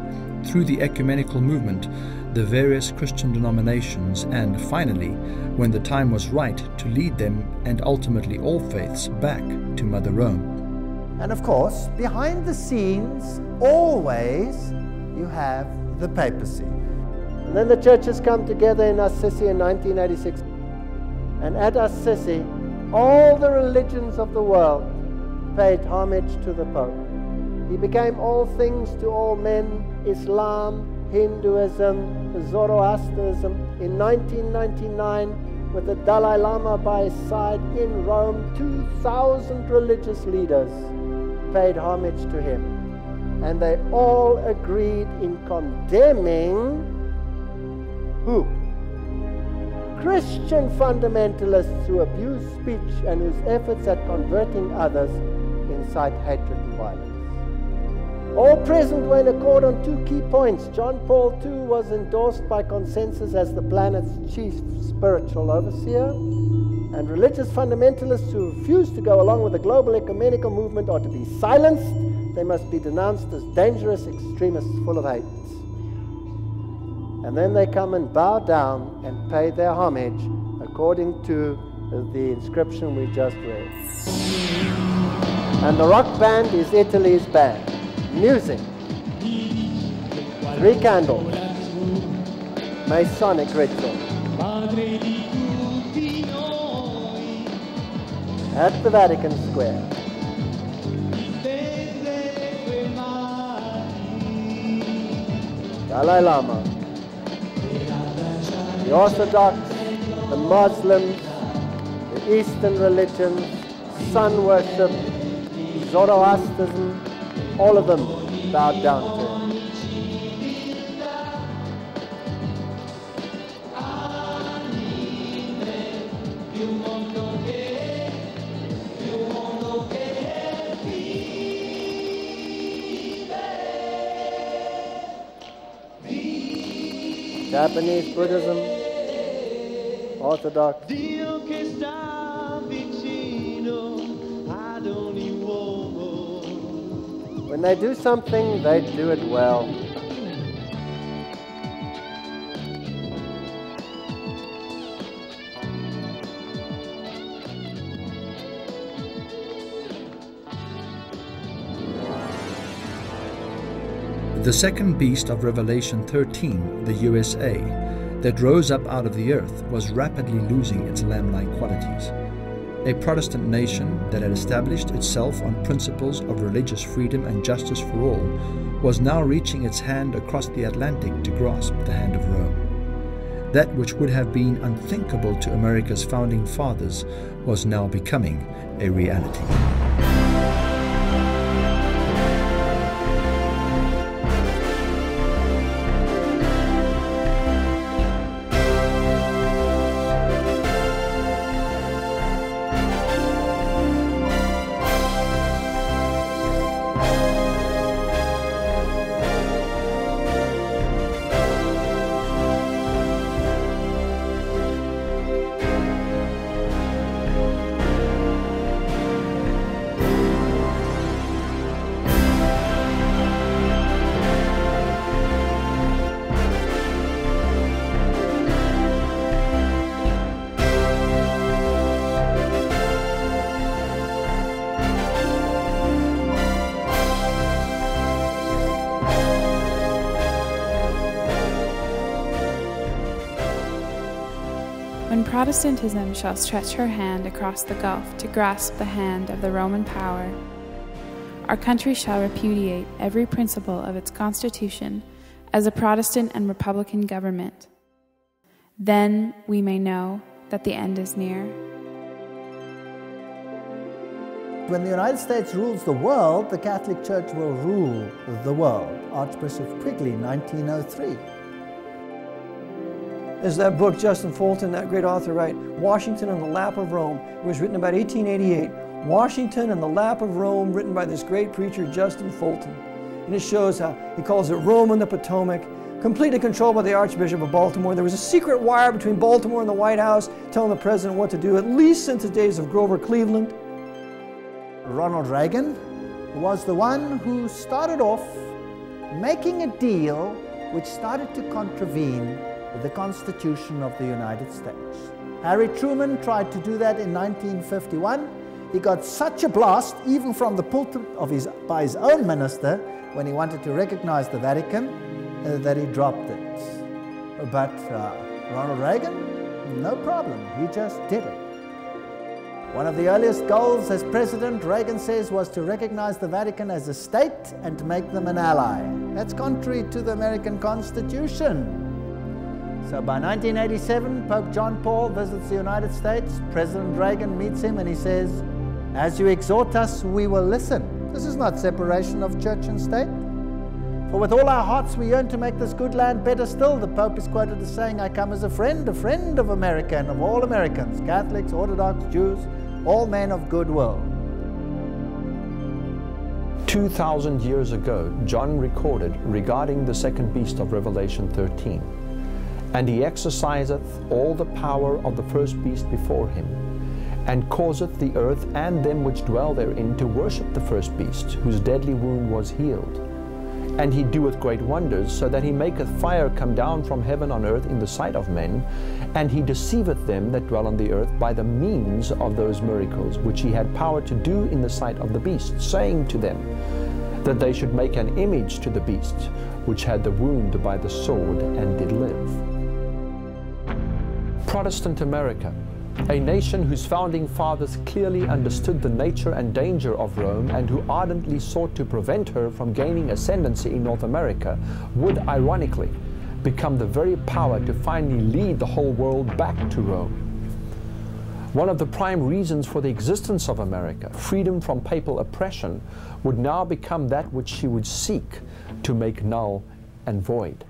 through the ecumenical movement, the various Christian denominations and, finally, when the time was right, to lead them and ultimately all faiths back to Mother Rome. And of course, behind the scenes, always, you have the papacy. And then the churches come together in Assisi in 1986. And at Assisi, all the religions of the world paid homage to the Pope. He became all things to all men: Islam, Hinduism, Zoroastrianism. In 1999, with the Dalai Lama by his side in Rome, 2,000 religious leaders paid homage to him. And they all agreed in condemning who? Christian fundamentalists who abuse speech and whose efforts at converting others incite hatred and violence. All present were in accord on 2 key points. John Paul II was endorsed by consensus as the planet's chief spiritual overseer, and religious fundamentalists who refuse to go along with the global ecumenical movement are to be silenced. They must be denounced as dangerous extremists full of hate. And then they come and bow down and pay their homage according to the inscription we just read. And the rock band is Italy's band. Music. 3 candles. Masonic ritual. At the Vatican Square. Dalai Lama. The Orthodox, the Muslims, the Eastern religions, sun worship, Zoroastrianism, all of them bowed down to him. Japanese Buddhism, Orthodox. When they do something, they do it well. The second beast of Revelation 13, the USA, that rose up out of the earth, was rapidly losing its lamb-like qualities. A Protestant nation that had established itself on principles of religious freedom and justice for all was now reaching its hand across the Atlantic to grasp the hand of Rome. That which would have been unthinkable to America's founding fathers was now becoming a reality. Protestantism shall stretch her hand across the gulf to grasp the hand of the Roman power, our country shall repudiate every principle of its constitution as a Protestant and Republican government. Then we may know that the end is near. When the United States rules the world, the Catholic Church will rule the world. Archbishop Quigley, 1903. There's that book, Justin Fulton, that great author, right? Washington on the Lap of Rome. It was written about 1888. Washington on the Lap of Rome, written by this great preacher, Justin Fulton. And it shows how he calls it Rome on the Potomac, completely controlled by the Archbishop of Baltimore. There was a secret wire between Baltimore and the White House telling the president what to do, at least since the days of Grover Cleveland. Ronald Reagan was the one who started off making a deal which started to contravene the Constitution of the United States. Harry Truman tried to do that in 1951. He got such a blast, even from the pulpit by his own minister, when he wanted to recognize the Vatican, that he dropped it. But Ronald Reagan, no problem, he just did it. One of the earliest goals as president, Reagan says, was to recognize the Vatican as a state and to make them an ally. That's contrary to the American Constitution. So by 1987, Pope John Paul visits the United States. President Reagan meets him and he says, "As you exhort us, we will listen." This is not separation of church and state. "For with all our hearts we yearn to make this good land better still." The Pope is quoted as saying, "I come as a friend of America and of all Americans, Catholics, Orthodox, Jews, all men of goodwill." 2,000 years ago, John recorded regarding the second beast of Revelation 13, "And he exerciseth all the power of the first beast before him, and causeth the earth and them which dwell therein to worship the first beast, whose deadly wound was healed. And he doeth great wonders, so that he maketh fire come down from heaven on earth in the sight of men, and he deceiveth them that dwell on the earth by the means of those miracles which he had power to do in the sight of the beast, saying to them that they should make an image to the beast, which had the wound by the sword and did live." Protestant America, a nation whose founding fathers clearly understood the nature and danger of Rome and who ardently sought to prevent her from gaining ascendancy in North America, would ironically become the very power to finally lead the whole world back to Rome. One of the prime reasons for the existence of America, freedom from papal oppression, would now become that which she would seek to make null and void.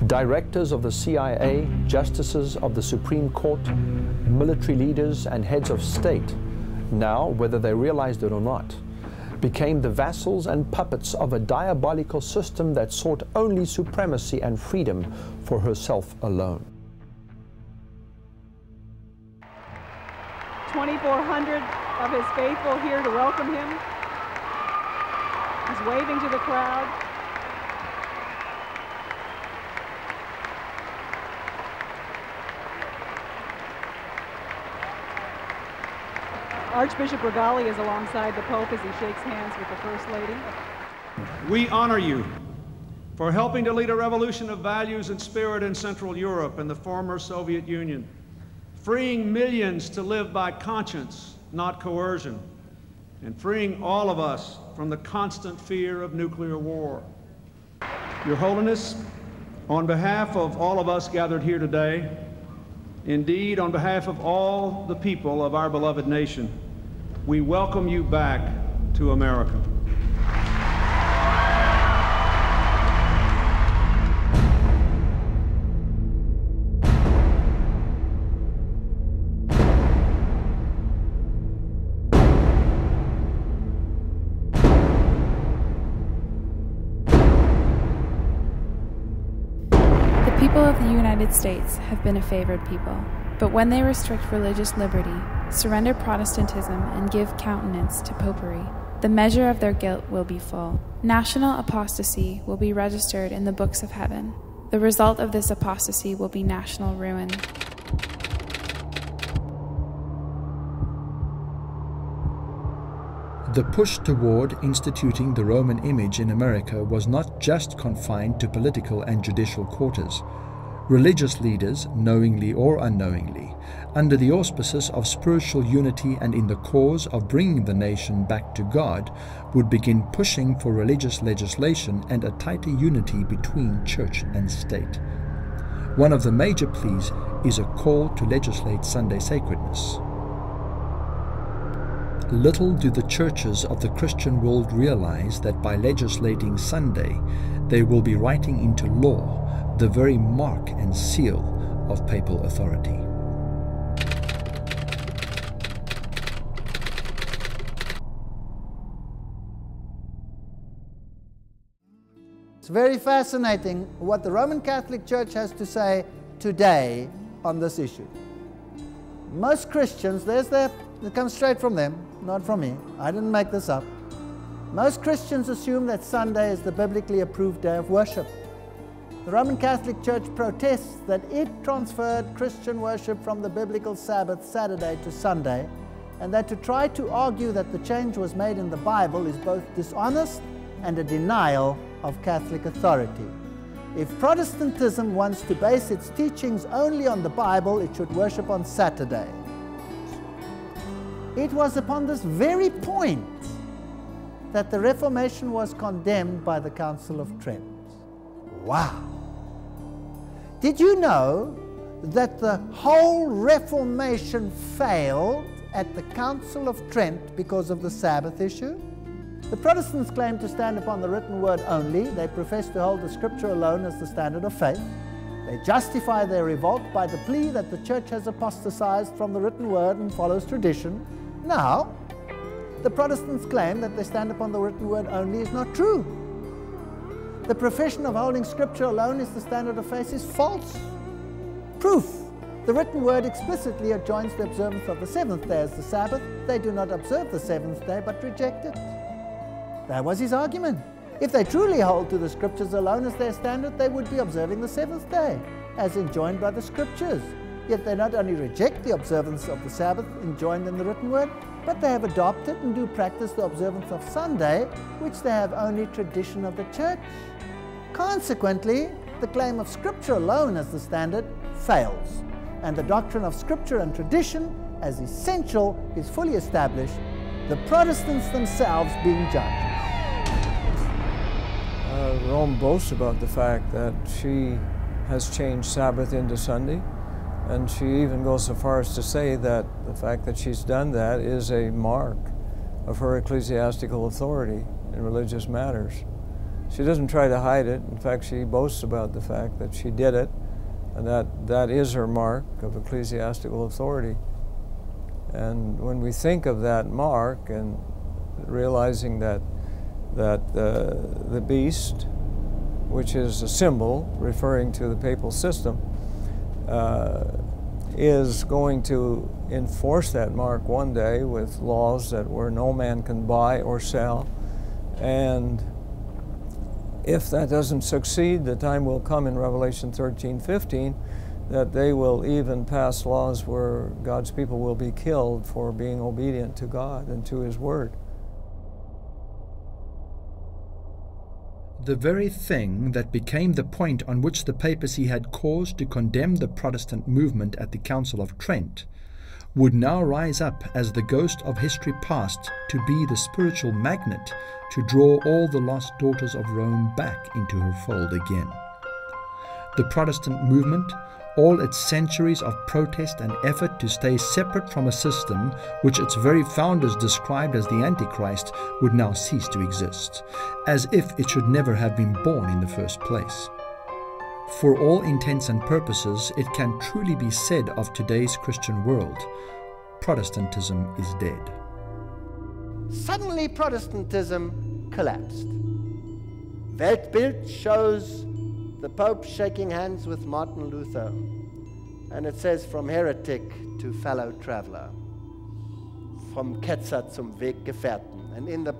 Directors of the CIA, justices of the Supreme Court, military leaders and heads of state, now, whether they realized it or not, became the vassals and puppets of a diabolical system that sought only supremacy and freedom for herself alone. 2,400 of his faithful here to welcome him. He's waving to the crowd. Archbishop Regali is alongside the Pope as he shakes hands with the First Lady. We honor you for helping to lead a revolution of values and spirit in Central Europe and the former Soviet Union, freeing millions to live by conscience, not coercion, and freeing all of us from the constant fear of nuclear war. Your Holiness, on behalf of all of us gathered here today, indeed, on behalf of all the people of our beloved nation, we welcome you back to America. The people of the United States have been a favored people, but when they restrict religious liberty, surrender Protestantism, and give countenance to popery, the measure of their guilt will be full. National apostasy will be registered in the books of heaven. The result of this apostasy will be national ruin. The push toward instituting the Roman image in America was not just confined to political and judicial quarters. religious leaders, knowingly or unknowingly, under the auspices of spiritual unity and in the cause of bringing the nation back to God, would begin pushing for religious legislation and a tighter unity between church and state. One of the major pleas is a call to legislate Sunday sacredness. Little do the churches of the Christian world realize that by legislating Sunday, they will be writing into law the very mark and seal of papal authority. It's very fascinating what the Roman Catholic Church has to say today on this issue. Most Christians, it comes straight from them, not from me. I didn't make this up. Most Christians assume that Sunday is the biblically approved day of worship. The Roman Catholic Church protests that it transferred Christian worship from the biblical Sabbath, Saturday, to Sunday, and that to try to argue that the change was made in the Bible is both dishonest and a denial of Catholic authority. If Protestantism wants to base its teachings only on the Bible, it should worship on Saturday. It was upon this very point that the Reformation was condemned by the Council of Trent. Wow! Did you know that the whole Reformation failed at the Council of Trent because of the Sabbath issue? The Protestants claim to stand upon the written word only. They profess to hold the Scripture alone as the standard of faith. They justify their revolt by the plea that the Church has apostatized from the written word and follows tradition. Now, the Protestants claim that they stand upon the written word only is not true. The profession of holding Scripture alone as the standard of faith is false. Proof. The written word explicitly adjoins the observance of the seventh day as the Sabbath. They do not observe the seventh day, but reject it. That was his argument. If they truly hold to the Scriptures alone as their standard, they would be observing the seventh day, as enjoined by the Scriptures. Yet they not only reject the observance of the Sabbath enjoined in the written word, but they have adopted and do practice the observance of Sunday, which they have only tradition of the Church. Consequently, the claim of Scripture alone as the standard fails, and the doctrine of Scripture and tradition as essential is fully established, the Protestants themselves being judged. Rome boasts about the fact that she has changed Sabbath into Sunday, and she even goes so far as to say that the fact that she's done that is a mark of her ecclesiastical authority in religious matters. She doesn't try to hide it. In fact, she boasts about the fact that she did it, and that is her mark of ecclesiastical authority. And when we think of that mark and realizing that the beast, which is a symbol referring to the papal system, is going to enforce that mark one day with laws where no man can buy or sell. And if that doesn't succeed, the time will come in Revelation 13:15 that they will even pass laws where God's people will be killed for being obedient to God and to His Word. The very thing that became the point on which the papacy had cause to condemn the Protestant movement at the Council of Trent would now rise up as the ghost of history past to be the spiritual magnet to draw all the lost daughters of Rome back into her fold again. The Protestant movement, all its centuries of protest and effort to stay separate from a system which its very founders described as the Antichrist, would now cease to exist, as if it should never have been born in the first place. For all intents and purposes, it can truly be said of today's Christian world, Protestantism is dead. Suddenly Protestantism collapsed. Weltbild shows the Pope shaking hands with Martin Luther, and it says, from heretic to fellow traveler, from Ketzer zum Weggefährten. And in the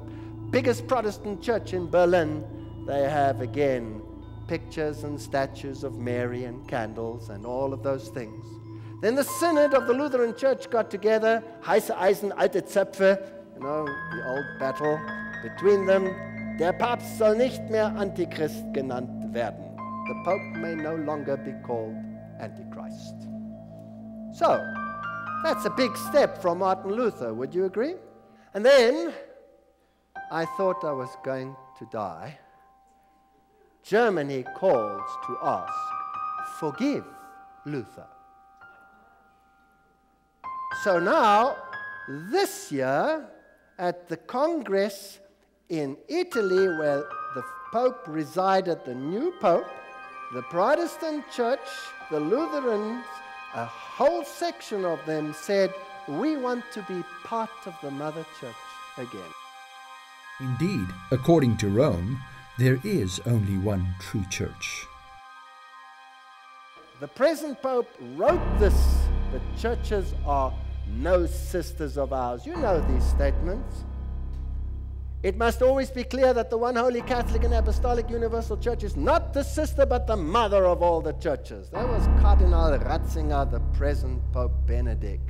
biggest Protestant church in Berlin, they have again pictures and statues of Mary and candles and all of those things. Then the Synod of the Lutheran Church got together, heiße Eisen, alte Zöpfe, you know, the old battle between them. Der Papst soll nicht mehr Antichrist genannt werden. the Pope may no longer be called Antichrist. So, that's a big step from Martin Luther, would you agree? And then, I thought I was going to die. Germany calls to ask, forgive Luther. So now, this year, at the Congress in Italy, where the Pope resided, the new Pope, the Protestant Church, the Lutherans, a whole section of them said, we want to be part of the Mother Church again. Indeed, according to Rome, there is only one true church. The present Pope wrote this, the churches are no sisters of ours. You know these statements. It must always be clear that the one holy Catholic and Apostolic Universal Church is not the sister but the mother of all the churches. That was Cardinal Ratzinger, the present Pope Benedict.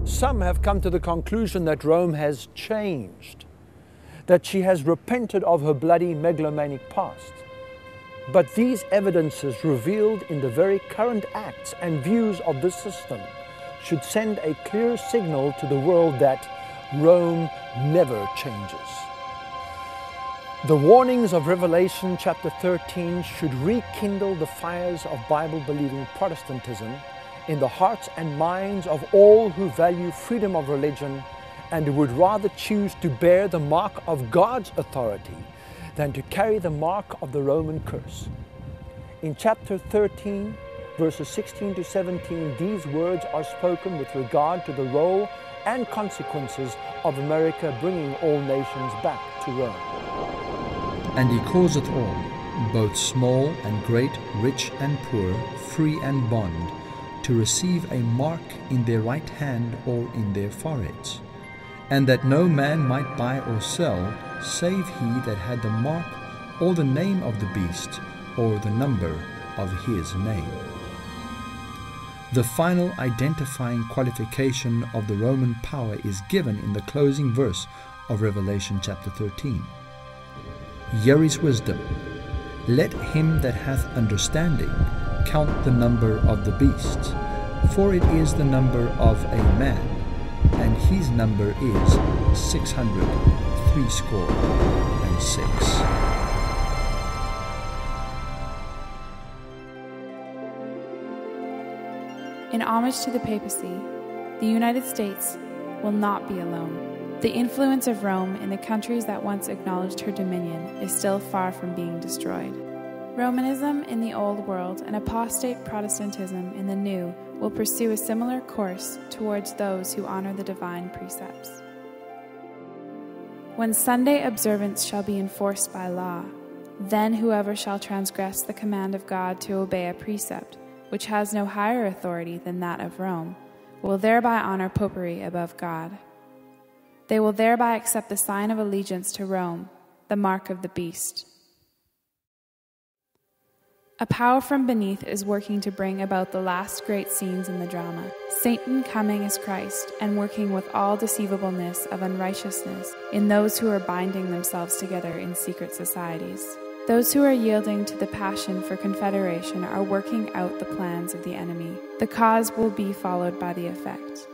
Some have come to the conclusion that Rome has changed, that she has repented of her bloody megalomaniac past. But these evidences revealed in the very current acts and views of this system should send a clear signal to the world that Rome never changes. The warnings of Revelation chapter 13 should rekindle the fires of Bible-believing Protestantism in the hearts and minds of all who value freedom of religion and would rather choose to bear the mark of God's authority than to carry the mark of the Roman curse. In chapter 13, verses 16 to 17, these words are spoken with regard to the role and consequences of America bringing all nations back to Rome. And he causeth all, both small and great, rich and poor, free and bond, to receive a mark in their right hand or in their foreheads, and that no man might buy or sell, save he that had the mark or the name of the beast or the number of his name. The final identifying qualification of the Roman power is given in the closing verse of Revelation chapter 13. Here is wisdom. Let him that hath understanding count the number of the beast, for it is the number of a man, and his number is 666. In homage to the papacy, the United States will not be alone. The influence of Rome in the countries that once acknowledged her dominion is still far from being destroyed. Romanism in the Old World and apostate Protestantism in the New will pursue a similar course towards those who honor the divine precepts. When Sunday observance shall be enforced by law, then whoever shall transgress the command of God to obey a precept, which has no higher authority than that of Rome, will thereby honor popery above God. They will thereby accept the sign of allegiance to Rome, the mark of the beast. A power from beneath is working to bring about the last great scenes in the drama. Satan coming as Christ and working with all deceivableness of unrighteousness in those who are binding themselves together in secret societies. Those who are yielding to the passion for confederation are working out the plans of the enemy. The cause will be followed by the effect.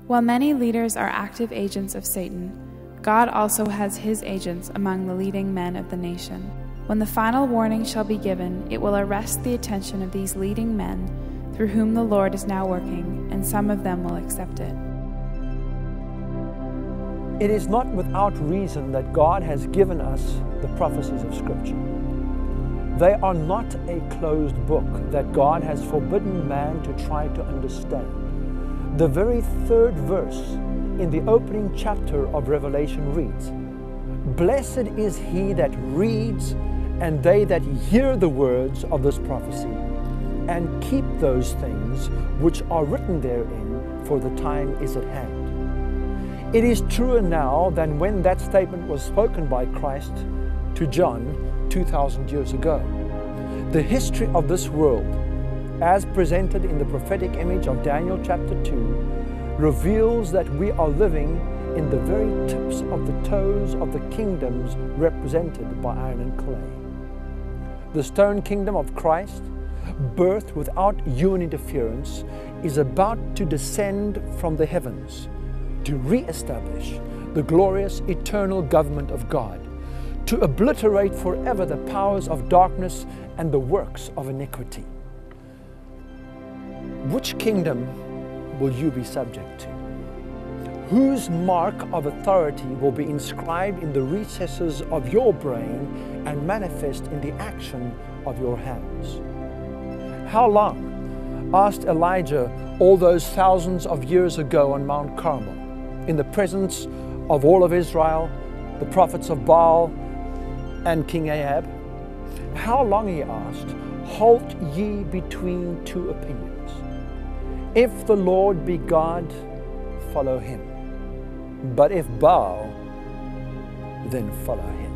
While many leaders are active agents of Satan, God also has his agents among the leading men of the nation. When the final warning shall be given, it will arrest the attention of these leading men through whom the Lord is now working, and some of them will accept it. It is not without reason that God has given us the prophecies of Scripture. They are not a closed book that God has forbidden man to try to understand. The very third verse in the opening chapter of Revelation reads, "Blessed is he that reads, and they that hear the words of this prophecy, and keep those things which are written therein, for the time is at hand." It is truer now than when that statement was spoken by Christ to John 2,000 years ago. The history of this world, as presented in the prophetic image of Daniel chapter 2, reveals that we are living in the very tips of the toes of the kingdoms represented by iron and clay. The stone kingdom of Christ, birthed without human interference, is about to descend from the heavens to re-establish the glorious eternal government of God, to obliterate forever the powers of darkness and the works of iniquity. Which kingdom will you be subject to? Whose mark of authority will be inscribed in the recesses of your brain and manifest in the action of your hands? How long, asked Elijah all those thousands of years ago on Mount Carmel, in the presence of all of Israel, the prophets of Baal, and King Ahab? How long, he asked, halt ye between two opinions? If the Lord be God, follow him. But if Baal, then follow him.